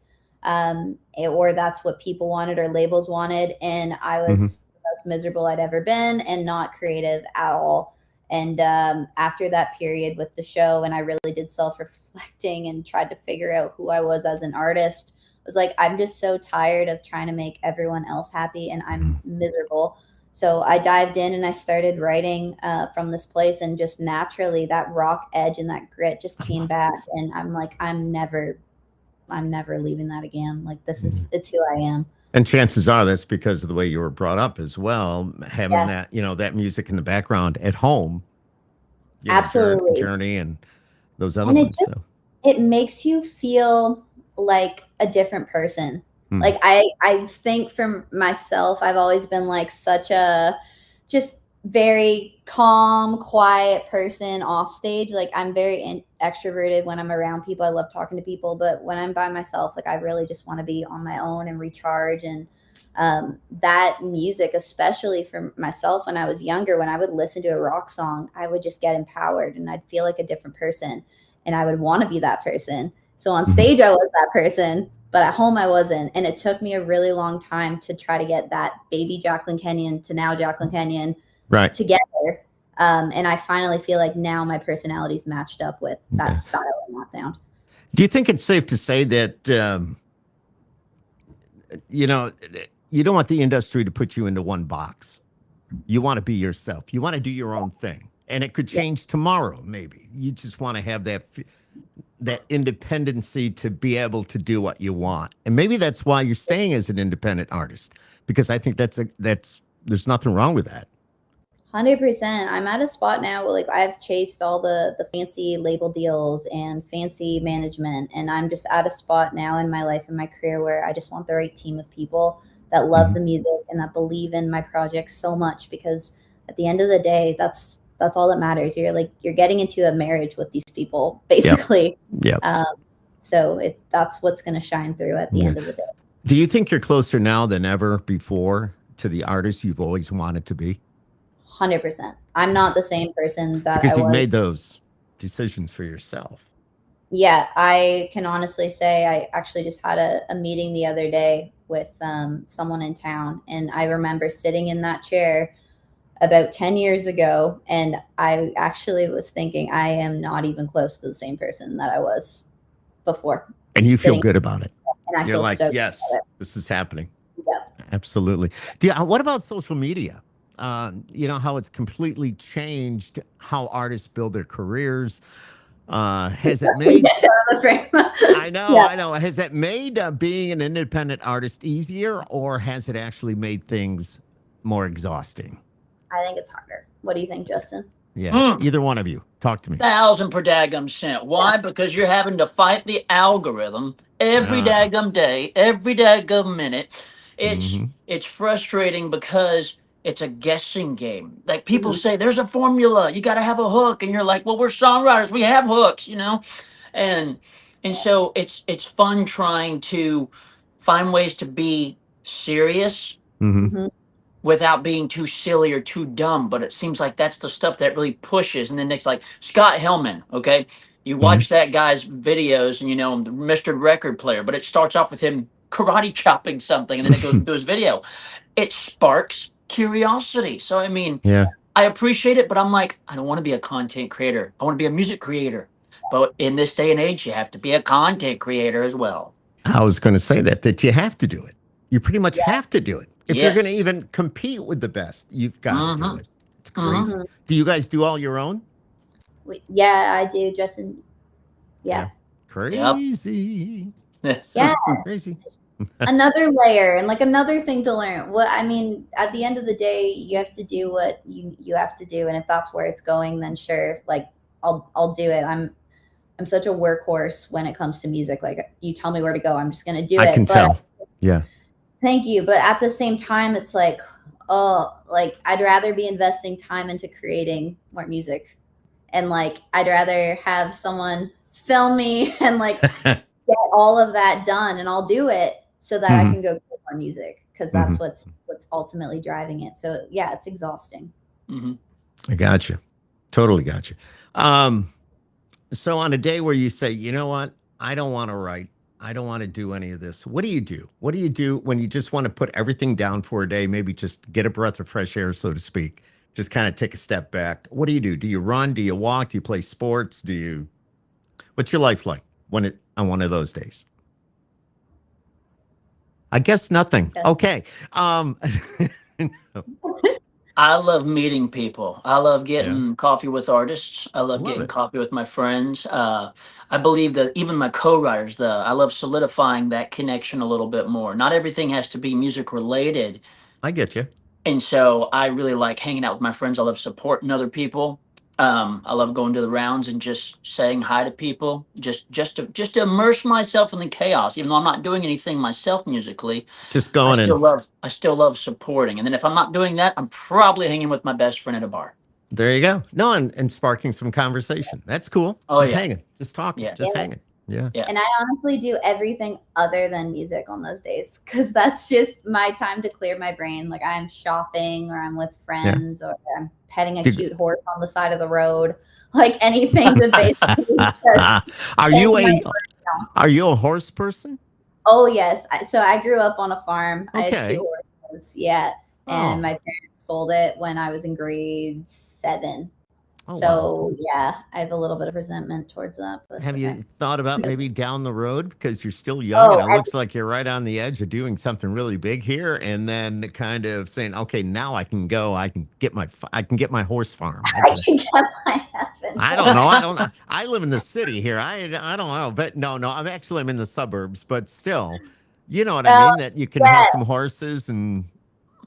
or that's what people wanted or labels wanted, and I Hmm. was the most miserable I'd ever been and not creative at all. And after that period with the show, and I really did self-reflecting and tried to figure out who I was as an artist, was like, I'm just so tired of trying to make everyone else happy and I'm miserable. So I dived in and I started writing from this place, and just naturally that rock edge and that grit just I came love back. it. And I'm never leaving that again. Like, it's who I am. And chances are that's because of the way you were brought up as well, having Yeah, that, that music in the background at home, absolutely. Journey and those other And ones. So, it makes you feel like a different person. hmm. Like, I think for myself, I've always been like such a just very calm, quiet person off stage. Like, I'm very extroverted when I'm around people. I love talking to people, but when I'm by myself, like, I really just want to be on my own and recharge. And that music, especially for myself when I was younger, when I would listen to a rock song, I would just get empowered and I'd feel like a different person, and I would want to be that person. So on Hmm. stage, I was that person, but at home, I wasn't. And it took me a really long time to try to get that baby Jaclyn Kenyon to now Jaclyn Kenyon Right. together. And I finally feel like now my personality's matched up with that Okay. style and that sound. Do you think it's safe to say that, you know, you don't want the industry to put you into one box? You want to be yourself. You want to do your own thing. And it could Yeah, change tomorrow, maybe. You just want to have that independency to be able to do what you want. And maybe that's why you're staying as an independent artist, because I think that's there's nothing wrong with that. 100%. I'm at a spot now where, like, I've chased all the fancy label deals and fancy management, and I'm just at a spot now in my life and my career where I just want the right team of people that love Hmm. the music and that believe in my project so much, because at the end of the day, that's all that matters. You're getting into a marriage with these people Yep. basically. Yep. Um, so that's what's going to shine through at the Yeah. end of the day. Do you think you're closer now than ever before to the artist you've always wanted to be? 100%. I'm Yeah. not the same person that I Because you've was. made those decisions for yourself. Yeah, I can honestly say I actually just had a meeting the other day with someone in town, and I remember sitting in that chair about 10 years ago, and I actually was thinking I am not even close to the same person that I was before And you feel sitting, good about it. and I You're feel like, so good yes, about this is happening. it. Yeah. Absolutely. What about social media? You know how it's completely changed how artists build their careers. Has it Justin made? gets out of the frame. I know, Yeah, I know. Has it made being an independent artist easier, or has it actually made things more exhausting? I think it's harder. What do you think, Justin? Yeah, Hmm. either one of you. Talk to me. 1,000 per daggum cent. Yeah. Why? Because you're having to fight the algorithm every Ah, daggum day, every daggum minute. It's hmm. it's frustrating because it's a guessing game. Like, people Mhm. say, there's a formula. You got to have a hook, and you're like, well, we're songwriters. We have hooks, and so it's fun trying to find ways to be serious Hmm. Mhm. without being too silly or too dumb. But it seems like that's the stuff that really pushes. And then it's like Scott Hellman, okay? You Hmm. watch that guy's videos and the Mr. Record Player, but it starts off with him karate chopping something and then it goes into his video. It sparks curiosity. So, I mean, Yeah, I appreciate it, but I'm like, I don't want to be a content creator. I want to be a music creator. But in this day and age, you have to be a content creator as well. I was going to say that you have to do it. You pretty much Yeah. have to do it. If you're going to Yes. even compete with the best, you've got to do Mm-hmm. it. It's Mm-hmm. crazy. Mhm. Do you guys do all your own? Yeah, I do, Justin. Yeah. Yeah. Yep. Crazy. Yeah. So crazy. Another layer and like another thing to learn. What I mean, at the end of the day, you have to do what you have to do, and if that's where it's going, then sure, like I'll do it. I'm such a workhorse when it comes to music. Like, you tell me where to go, I'm just gonna do I can it. But tell. Yeah. thank you. But at the same time, it's like, oh, like I'd rather be investing time into creating more music, and like I'd rather have someone film me and like get all of that done, and I'll do it so that I Hmm. can go create more music, because Hmm. that's what's ultimately driving it. So yeah, it's exhausting. Hmm. I got you. Totally got you. Um, so on a day where you say, you know what, I don't want to write, I don't want to do any of this. What do you do? What do you do when you just want to put everything down for a day? Maybe just get a breath of fresh air, so to speak. Just kind of take a step back. What do you do? Do you run? Do you walk? Do you play sports? Do you? What's your life like when it on one of those days? I guess nothing. Yes. Okay. Um, I love meeting people. I love yeah, getting coffee with artists. I love love getting it. coffee with my friends. I believe that even my co-writers, I love solidifying that connection a little bit more. Not everything has to be music related, I get you. and so I really like hanging out with my friends. I love supporting other people. I love going to the rounds and just saying hi to people, just to immerse myself in the chaos. Even though I'm not doing anything myself musically, Just I going still and love I still love supporting. And then if I'm not doing that, I'm probably hanging with my best friend at a bar. there you go. No, and sparking some conversation. That's cool. Oh Just yeah, hanging, just talking, yeah, just Yeah. hanging. Yeah. yeah. And I honestly do everything other than music on those days, because that's just my time to clear my brain. Like I'm shopping, or I'm with Yeah. friends, or I'm petting a Did, cute horse on the side of the road. Like anything to basically just are take you my a work down. are you a horse person? Oh yes. So I grew up on a farm. I had two Okay. horses. Yeah. And Oh. my parents sold it when I was in grade 7. Oh wow. So yeah, I have a little bit of resentment towards that, but it's Have okay. you thought about maybe down the road, because you're still young and Oh, it I looks like you're right on the edge of doing something really big here, and then kind of saying, okay, now I can go. I can get my horse farm. I I can. can get my heaven. I don't know. I don't know. I live in the city here. I don't know. But no. I'm in the suburbs, but still, you know what I Uh, mean? That you can have yeah. some horses and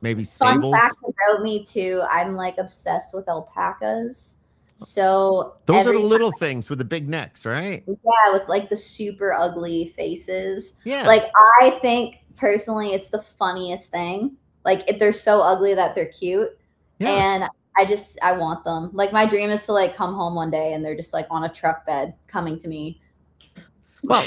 maybe Fun stables. fact about me too, I'm like obsessed with alpacas. So Those are the every time, little things with the big necks, right? yeah, with like the super ugly faces. Yeah. Like I think personally it's the funniest thing. Like if they're so ugly that they're cute. Yeah. And I want them. Like my dream is to like come home one day and they're just like on a truck bed coming to me. Well,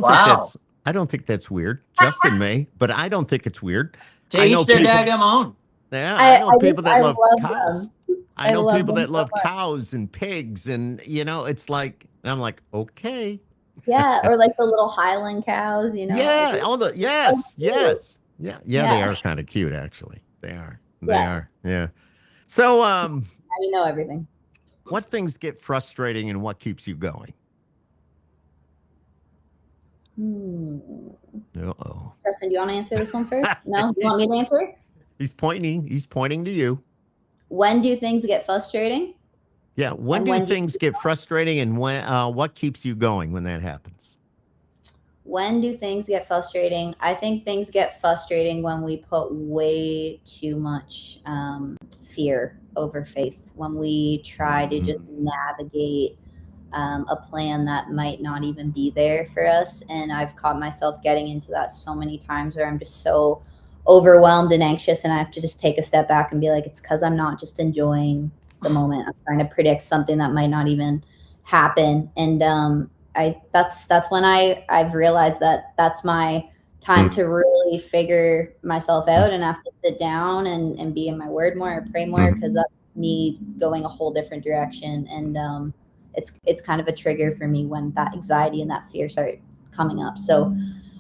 Wow. I don't think that's weird. Justin may, but I don't think it's weird. To I know each their people. daggum own. Yeah, I know people that I love love cows. them. I I know love people them that so love much. cows and pigs, and it's like, and I'm like, okay, Yeah, or like the little Highland cows, like yeah, all the so yes, cute. yes, yeah, they Yeah. are kind of cute, actually. They Yeah. are, yeah. So, Now you know everything. what things get frustrating and what keeps you going? Hmm. Uh-oh. Preston, do you want to answer this one first? No? You want he's, me to answer? he's pointing. He's pointing to you. When do things get frustrating? Yeah. When And do when do things get frustrating, and what keeps you going when that happens? when do things get frustrating? I think things get frustrating when we put way too much fear over faith. When we try to just Mm, navigate a plan that might not even be there for us. And I've caught myself getting into that so many times where I'm just so overwhelmed and anxious, and I have to just take a step back and be like, it's because I'm not just enjoying the moment. I'm trying to predict something that might not even happen. And that's when I've realized that that's my time mm, to really figure myself mm, out, and have to sit down and be in my word more, or pray more, mm, because that's me going a whole different direction. And it's kind of a trigger for me when that anxiety and that fear start coming up. So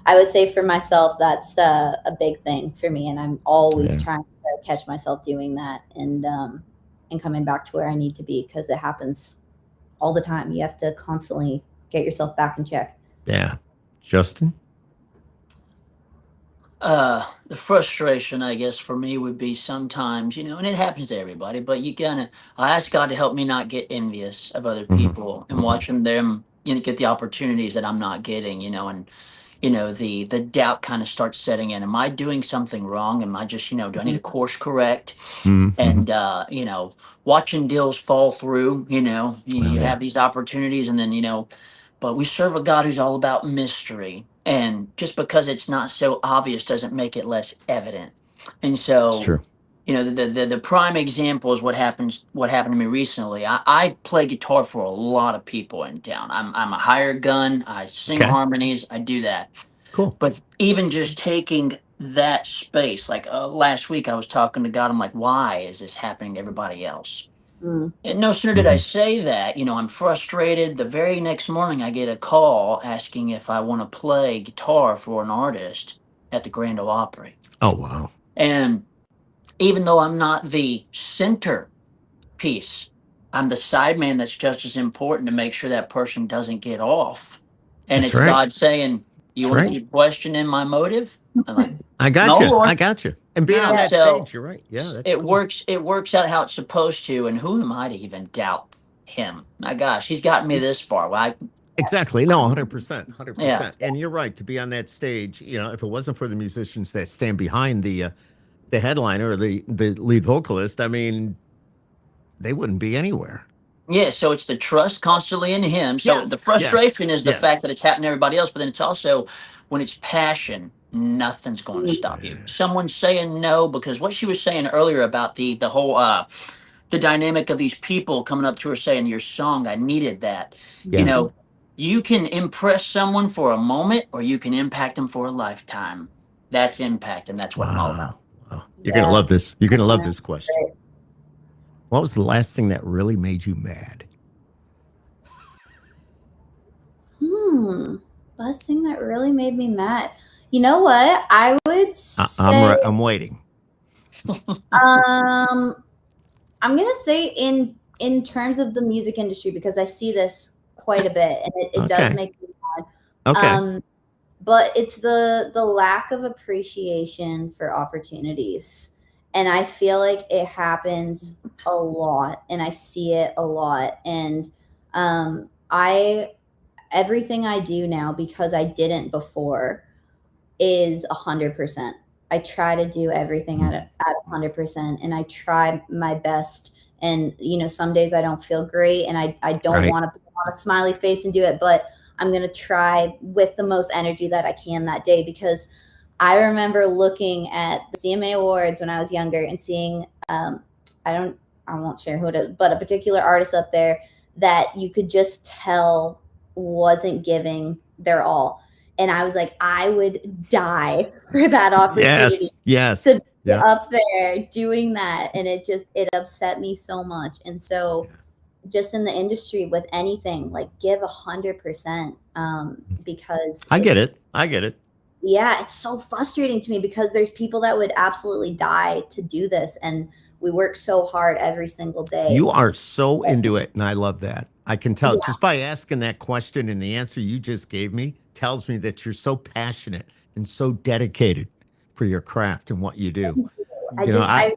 I would say for myself, that's a big thing for me, and I'm always yeah. trying to catch myself doing that, and coming back to where I need to be, because it happens all the time. You have to constantly get yourself back in check. Yeah. Justin? The frustration, I guess, for me would be sometimes, and it happens to everybody, but I ask God to help me not get envious of other Hmm. people and Hmm. watching them, get the opportunities that I'm not getting, and the doubt kind of starts setting in. Am I doing something wrong? Am I just, do I need Mhm. to course correct? Hmm. And watching deals fall through, Oh you yeah. have these opportunities, and then but we serve a God who's all about mystery, and just because it's not so obvious doesn't make it less evident. And It's so, true. the prime example is what happened to me recently. I play guitar for a lot of people in town. I'm a hired gun. I sing Okay. harmonies. I do that. Cool. But even just taking that space, like last week I was talking to God, I'm like, why is this happening to everybody else? Mm. And no sooner did I say that, I'm frustrated. The very next morning, I get a call asking if I want to play guitar for an artist at the Grand Ole Opry. Oh, wow. And even though I'm not the center piece, I'm the sideman that's just as important to make sure that person doesn't get off. And That's it's right. God saying, "You That's want to right. keep questioning my motive?" I'm like, I got "No, you. I Lord, got you. And being on no." that So stage, you're right. Yeah, that's it cool. works. It works out how it's supposed to. And who am I to even doubt him? My gosh, he's gotten me this far. Exactly. No, 100%. Yeah. 100%. And you're right. To be on that stage, if it wasn't for the musicians that stand behind the headliner or the lead vocalist, I mean, they wouldn't be anywhere. Yeah, so it's the trust constantly in him. So the Yes. Yes. frustration is the fact Yes. that it's happening to everybody else, but then it's also when it's passion, nothing's going to stop you. Someone saying no, because what she was saying earlier about the whole the dynamic of these people coming up to her saying your song, I needed that. You Yeah. know, you can impress someone for a moment or you can impact them for a lifetime. That's impact, and that's what I'm all Wow. about. Wow. You're gonna Yeah. love this. You're gonna love Yeah. this question. Right. What was the last thing that really made you mad? Last thing that really made me mad. You know what? I would say I'm waiting. um I'm gonna say in terms of the music industry, because I see this quite a bit and it does Okay. make me mad. Okay. But it's the lack of appreciation for opportunities. And I feel like it happens a lot and I see it a lot. And I everything I do now, because I didn't before, is 100%. I try to do everything at 100%, and I try my best. And some days I don't feel great, and I don't Right. want to put on a smiley face and do it, but I'm gonna try with the most energy that I can that day, because I remember looking at the CMA Awards when I was younger and seeing I don't I won't share who it is, but a particular artist up there that you could just tell wasn't giving their all. And I was like, I would die for that opportunity Yes. Yes. to be Yeah. up there doing that. And it upset me so much. And so just in the industry with anything, like give 100%, because I get it. I get it. yeah, it's so frustrating to me because there's people that would absolutely die to do this. And we work so hard every single day. You are so into it, and I love that. I can tell Yeah. just by asking that question, and the answer you just gave me tells me that you're so passionate and so dedicated for your craft and what you do. I You know, just, I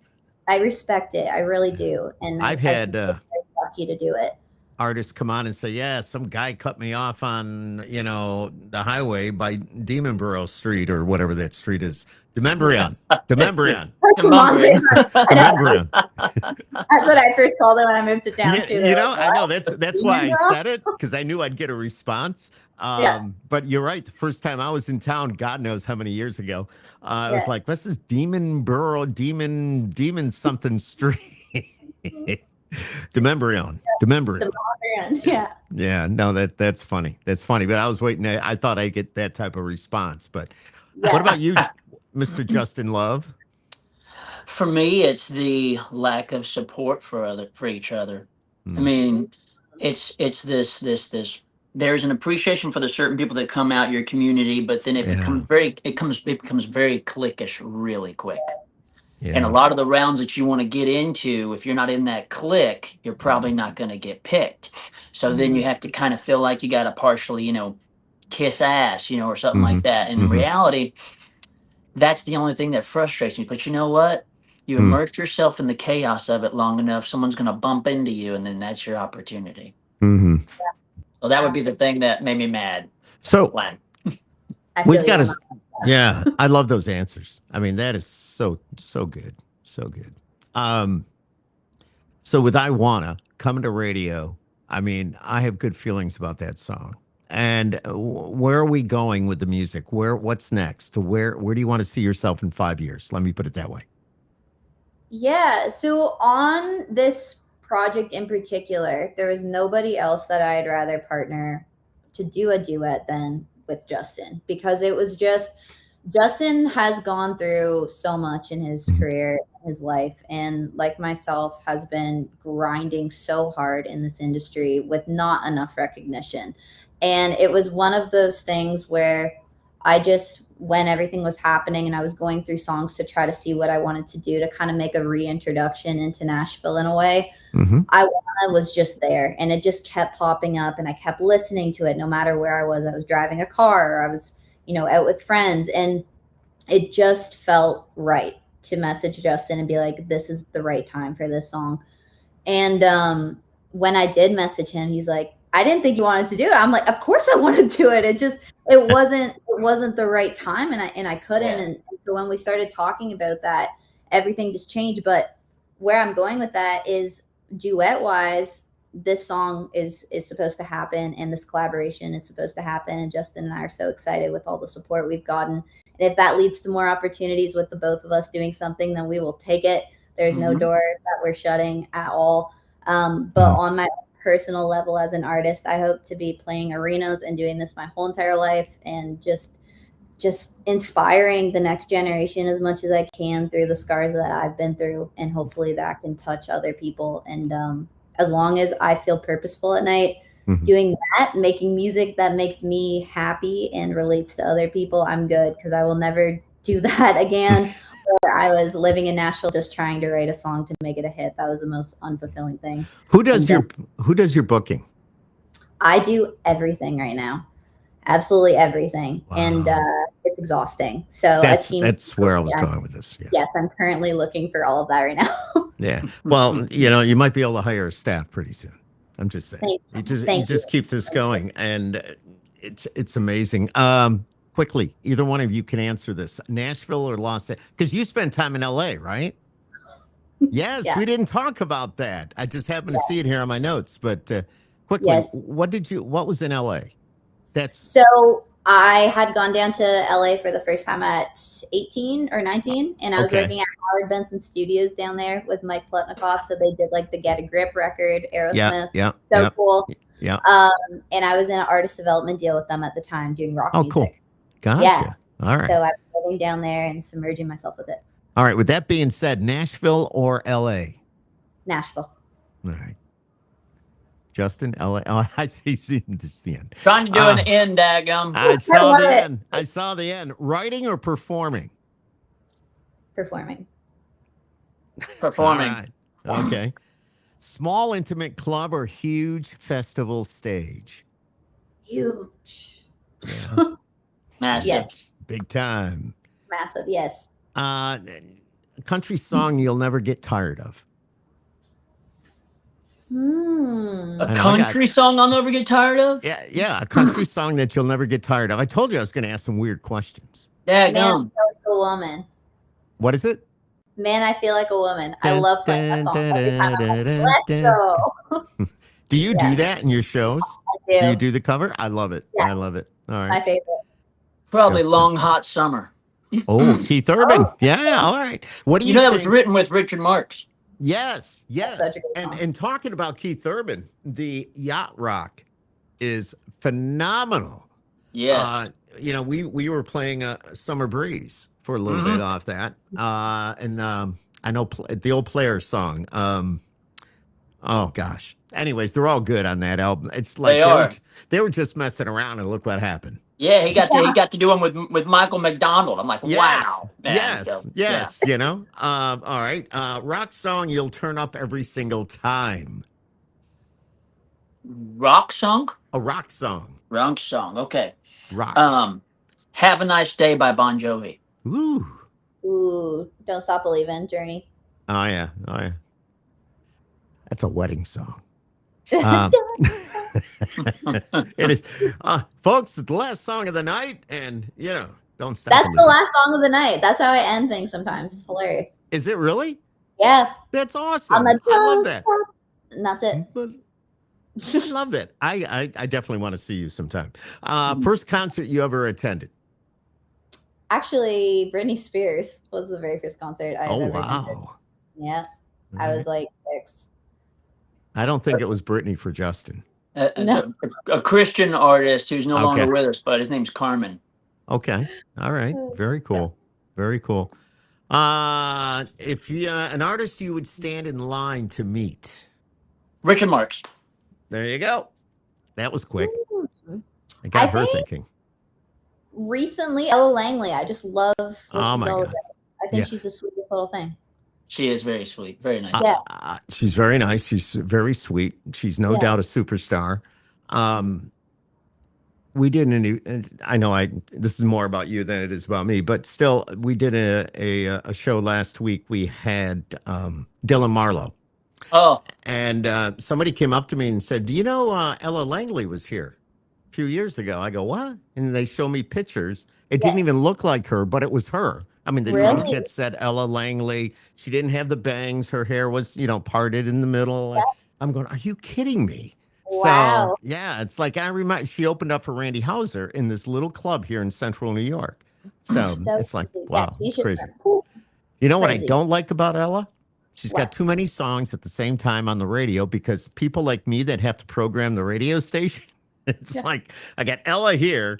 I respect it. I really do. And I've I feel had very lucky to do it. artists come on and say, "Yeah, some guy cut me off on the highway by Demonboro Street or whatever that street is, Demembrion, Demembrion, Demumbrian. Demembrion." That's what I first called it when I moved to town Yeah, too. They're like, I know "What? that's why Demon I girl?" said it because I knew I'd get a response. Yeah, But you're right. The first time I was in town, God knows how many years ago, I was yeah. like, "What's this Demon something street?" Demembrion, The Demembrion. modern, Yeah, yeah, yeah. No, that's funny. That's funny. But I was waiting. I thought I'd get that type of response. But what yeah. about you, Mr. Justin Love? For me, it's the lack of support for each other. I Hmm. mean, it's this. There's an appreciation for the certain people that come out your community, but then Yeah, it becomes very cliquish really quick. And a yeah. lot of the rounds that you want to get into, if you're not in that clique, you're probably not going to get picked. So then you Mhm. have to kind of feel like you got to partially, kiss ass, or something Hmm. like that. And in Hmm. reality, that's the only thing that frustrates me. But you know what? You immerse yourself in the chaos of it long enough, someone's going to bump into you, and then that's your opportunity. Hmm. So that would be the Absolutely. thing that made me mad. So Len. I we've feel got you on to. that. Yeah, I love those answers. I mean, that is so good, so good. Um, so with I Wanna coming to radio, I mean, I have good feelings about that song. And where are we going with the music? What's next? Where do you want to see yourself in 5 years? Let me put it that way. Yeah. So on this project in particular, there was nobody else that I'd rather partner to do a duet than with Justin, because it was just, Justin has gone through so much in his career, his life, and like myself, has been grinding so hard in this industry with not enough recognition. And it was one of those things where I just, when everything was happening and I was going through songs to try to see what I wanted to do to kind of make a reintroduction into Nashville in a way, I was just there, and it just kept popping up, and I kept listening to it no matter where I was. I was driving a car, or I was, out with friends, and it just felt right to message Justin and be like, this is the right time for this song. And when I did message him, he's like, I didn't think you wanted to do it. I'm like, of course I want to do it. It wasn't the right time, and I couldn't. Yeah. And so when we started talking about that, everything just changed. But where I'm going with that is, duet wise, this song is supposed to happen, and this collaboration is supposed to happen. And Justin and I are so excited with all the support we've gotten. And if that leads to more opportunities with the both of us doing something, then we will take it. There's no door that we're shutting at all. But on my personal level as an artist, I hope to be playing arenas and doing this my whole entire life, and just inspiring the next generation as much as I can through the scars that I've been through. And hopefully that can touch other people. And as long as I feel purposeful at night doing that, making music that makes me happy and relates to other people, I'm good, because I will never do that again. Where I was living in Nashville just trying to write a song to make it a hit. That was the most unfulfilling thing. Who does your booking? I do everything right now. Absolutely everything. Wow. And it's exhausting. So that's where I was going with this. Yeah. Yes, I'm currently looking for all of that right now. Yeah. Well, you might be able to hire a staff pretty soon. I'm just saying. Thanks. He just keeps this going, and it's amazing. Quickly, either one of you can answer this. Nashville or Los Angeles? Because you spent time in LA, right? Yes, Yeah. we didn't talk about that. I just happened to see it here on my notes. But quickly, Yes. what was in LA? So I had gone down to LA for the first time at 18 or 19, and I was working at Howard Benson Studios down there with Mike Plotnikoff. So they did like the Get a Grip record, Aerosmith. Cool. Yeah. And I was in an artist development deal with them at the time doing rock music. Cool. Gotcha. Yeah. All right. So I was living down there and submerging myself with it. All right. With that being said, Nashville or LA? Nashville. All right. Justin, LA. Oh, I see this the end. Trying to do an end, daggum. I saw the end. I saw the end. Writing or performing? Performing. Performing. All right. Okay. Small intimate club or huge festival stage? Huge. Yeah. Massive. Yes. Big time. Massive. Yes. Country song you'll never get tired of? A country song I'll never get tired of? Yeah, a country song that you'll never get tired of. I told you I was going to ask some weird questions. Yeah, Man, I feel like a woman. What is it? Man, I feel like a woman. I love playing that song. Every time I'm like, let's go. Do you do that in your shows? I do. Do you do the cover? I love it. Yeah. I love it. All right. My favorite. Probably Long Hot Summer. Oh, Keith Urban. Yeah, all right. What do you know that think? was written with Richard Marx? Yes. Such a good song. And talking about Keith Urban, the yacht rock is phenomenal. Yes. We were playing Summer Breeze for a little bit off that. And I know the old Players song. Oh gosh. Anyways, they're all good on that album. It's like they were just messing around, and look what happened. Yeah, he got to do one with Michael McDonald. I'm like, wow. Man. Yes. So, Yes. All right. Rock song you'll turn up every single time. Rock song? A rock song. Rock song. Okay. Rock. Have a Nice Day by Bon Jovi. Ooh, Don't Stop Believin', Journey. Oh yeah. That's a wedding song. It is, folks. It's the last song of the night, and don't stop. That's the last song of the night. That's how I end things sometimes. It's hilarious. Is it really? Yeah. That's awesome. I love that. And that's it. I love that. I definitely want to see you sometime. First concert you ever attended? Actually, Britney Spears was the very first concert I ever attended. Wow. Yeah. I was like 6. I don't think it was Britney for Justin. As No. a Christian artist who's no Okay. longer with us, but his name's Carmen. Okay. All right. Very Yeah. cool. Very cool. If you an artist you would stand in line to meet. Richard Marx. There you go. That was quick. Hmm. I I got her think thinking. recently, Ella Langley. I just love what Oh she's my all God. about. I think Yeah. she's the sweetest little thing. She is very sweet, very nice. Yeah. She's very nice. She's very sweet. She's no Yeah. doubt a superstar. We did I know this is more about you than it is about me, but still, we did a show last week. We had Dylan Marlowe. Oh, And somebody came up to me and said, "Do you know Ella Langley was here a few years ago?" I go, "What?" And they show me pictures. It didn't even look like her, but it was her. I mean, the drum Really? kit said Ella Langley. She didn't have the bangs. Her hair was, parted in the middle. Yeah. I'm going, "Are you kidding me?" Wow. So, yeah, it's like she opened up for Randy Houser in this little club here in central New York. So it's like, crazy. wow, Yeah, she's it's just crazy. cool. You know what I Crazy. don't like about Ella? She's got What? too many songs at the same time on the radio because people like me that have to program the radio station, it's like I got Ella here.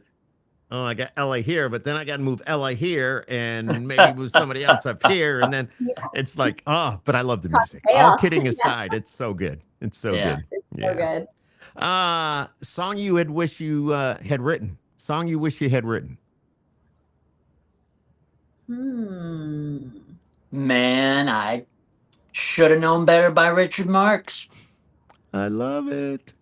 Oh, I got Ella here, but then I got to move Ella here and maybe move somebody else up here. And then it's like, oh, but I love the music. All Chaos. kidding aside, it's so good. It's so Yeah. good. So good. Song you had wish you had written. Song you wish you had written. Man, I should have known better by Richard Marx. I love it.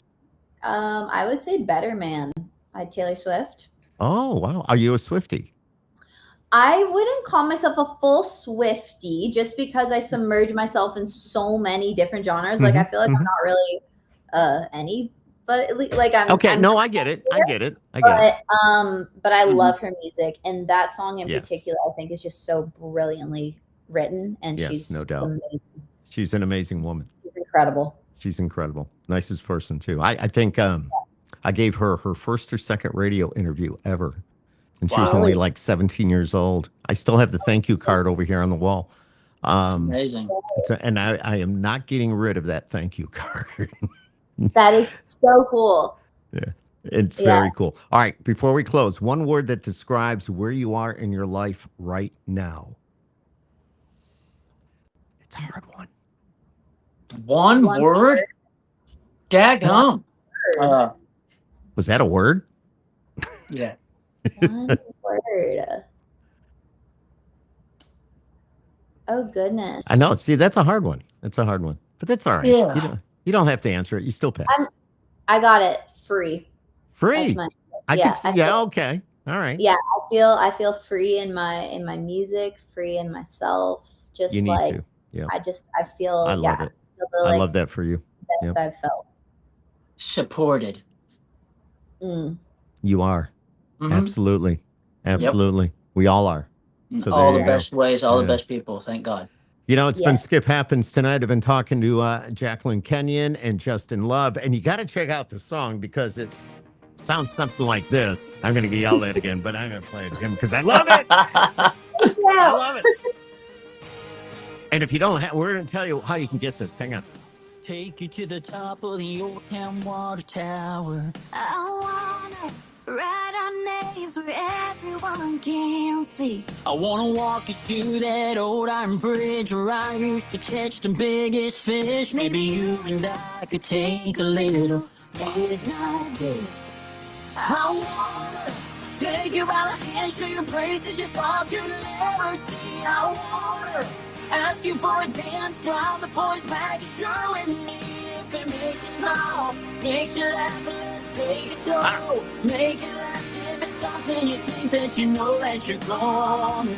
I would say Better Man by Taylor Swift. Oh, wow. Are you a Swiftie? I wouldn't call myself a full Swiftie just because I submerge myself in so many different genres. Like I feel like I'm not really any, but like I'm okay. I'm No, I get it. I get it. I get it. But I love her music, and that song in Yes. particular, I think, is just so brilliantly written, and Yes, she's no doubt. amazing. She's an amazing woman. She's incredible. She's incredible. Nicest person too. I think I gave her first or second radio interview ever, and she was only like 17 years old. I still have the thank you card over here on the wall. Amazing. And I am not getting rid of that thank you card. That is so cool. Yeah, it's very cool. All right, before we close, one word that describes where you are in your life right now. It's a hard one. One word? Daggum. Was that a word? Yeah. One word. Oh goodness. I know. See, that's a hard one. That's a hard one, but that's all right. Yeah. You don't have to answer it. You still pass. I got it. Free. Free. That's my, Okay. All right. Yeah, I feel free in my music, free in myself. Just you need like to. Yeah. I feel. I love it. I love that for you. Best I've felt. Supported. You are. Absolutely. Absolutely. Yep. We all are. So all the best ways, all the best people. Thank God. You know, it's been Skip Happens tonight. I've been talking to Jaclyn Kenyon and Justin Love, and you got to check out the song because it sounds something like this. I'm going to get yelled at again, but I'm going to play it again because I love it. I love it. And if you don't have, we're going to tell you how you can get this. Hang on. Take you to the top of the old town water tower. I wanna write our name for everyone can see. I wanna walk you to that old iron bridge where I used to catch the biggest fish. Maybe you and I could take a little midnight date. I wanna take you by the hand, show you places you thought you'd never see. I wanna ask you for a dance, drive the boys back, you're with me. If it makes you smile, makes you laugh, let's take it slow. Make it last if it's something you think that you know that you're gonna.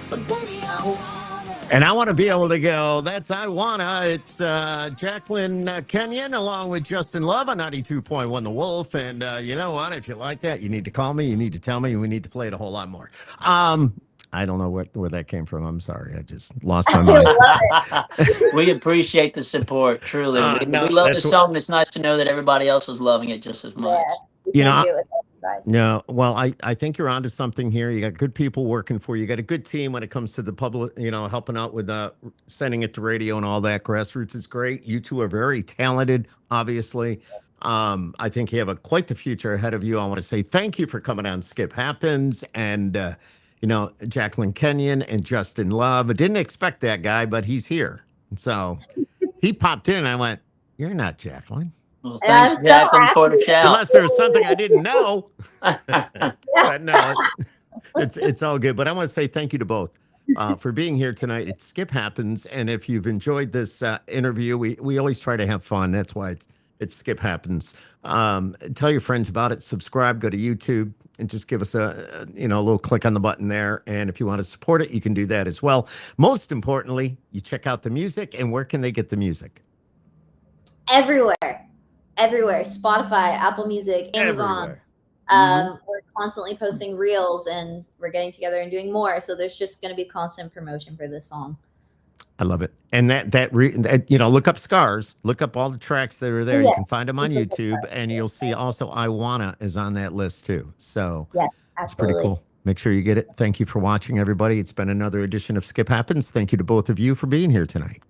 But baby, I wanna. And I want to be able to go, that's I Wanna. It's Jaclyn Kenyon along with Justin Love on 92.1 The Wolf. And you know what? If you like that, you need to call me. You need to tell me. And we need to play it a whole lot more. I don't know where that came from. I'm sorry. I just lost my mind. We appreciate the support, truly. We love the song. It's nice to know that everybody else is loving it just as much. Yeah, guys. No, well, I think you're onto something here. You got good people working for you. You got a good team when it comes to the public, helping out with sending it to radio and all that. Grassroots is great. You two are very talented, obviously. I think you have quite the future ahead of you. I want to say thank you for coming on Skip Happens and Jaclyn Kenyon and Justin Love. I didn't expect that guy, but he's here. So he popped in and I went, "You're not Jaclyn." Well, And I'm thanks, so Jaclyn, for the happy. shout. Unless there was something I didn't know. Yes. But no, it's all good. But I want to say thank you to both for being here tonight. It Skip Happens, and if you've enjoyed this interview, we always try to have fun. That's why it's Skip Happens. Tell your friends about it. Subscribe. Go to YouTube and just give us a little click on the button there. And if you want to support it, you can do that as well. Most importantly, you check out the music. And where can they get the music? Everywhere. Spotify, Apple Music, Amazon. Everywhere. We're constantly posting reels and we're getting together and doing more. So there's just going to be constant promotion for this song. I love it. And look up Scars, look up all the tracks that are there. Yes. You can find them on YouTube and you'll see also I Wanna is on that list too. So Yes, it's pretty absolutely. cool. Make sure you get it. Thank you for watching, everybody. It's been another edition of Skip Happens. Thank you to both of you for being here tonight.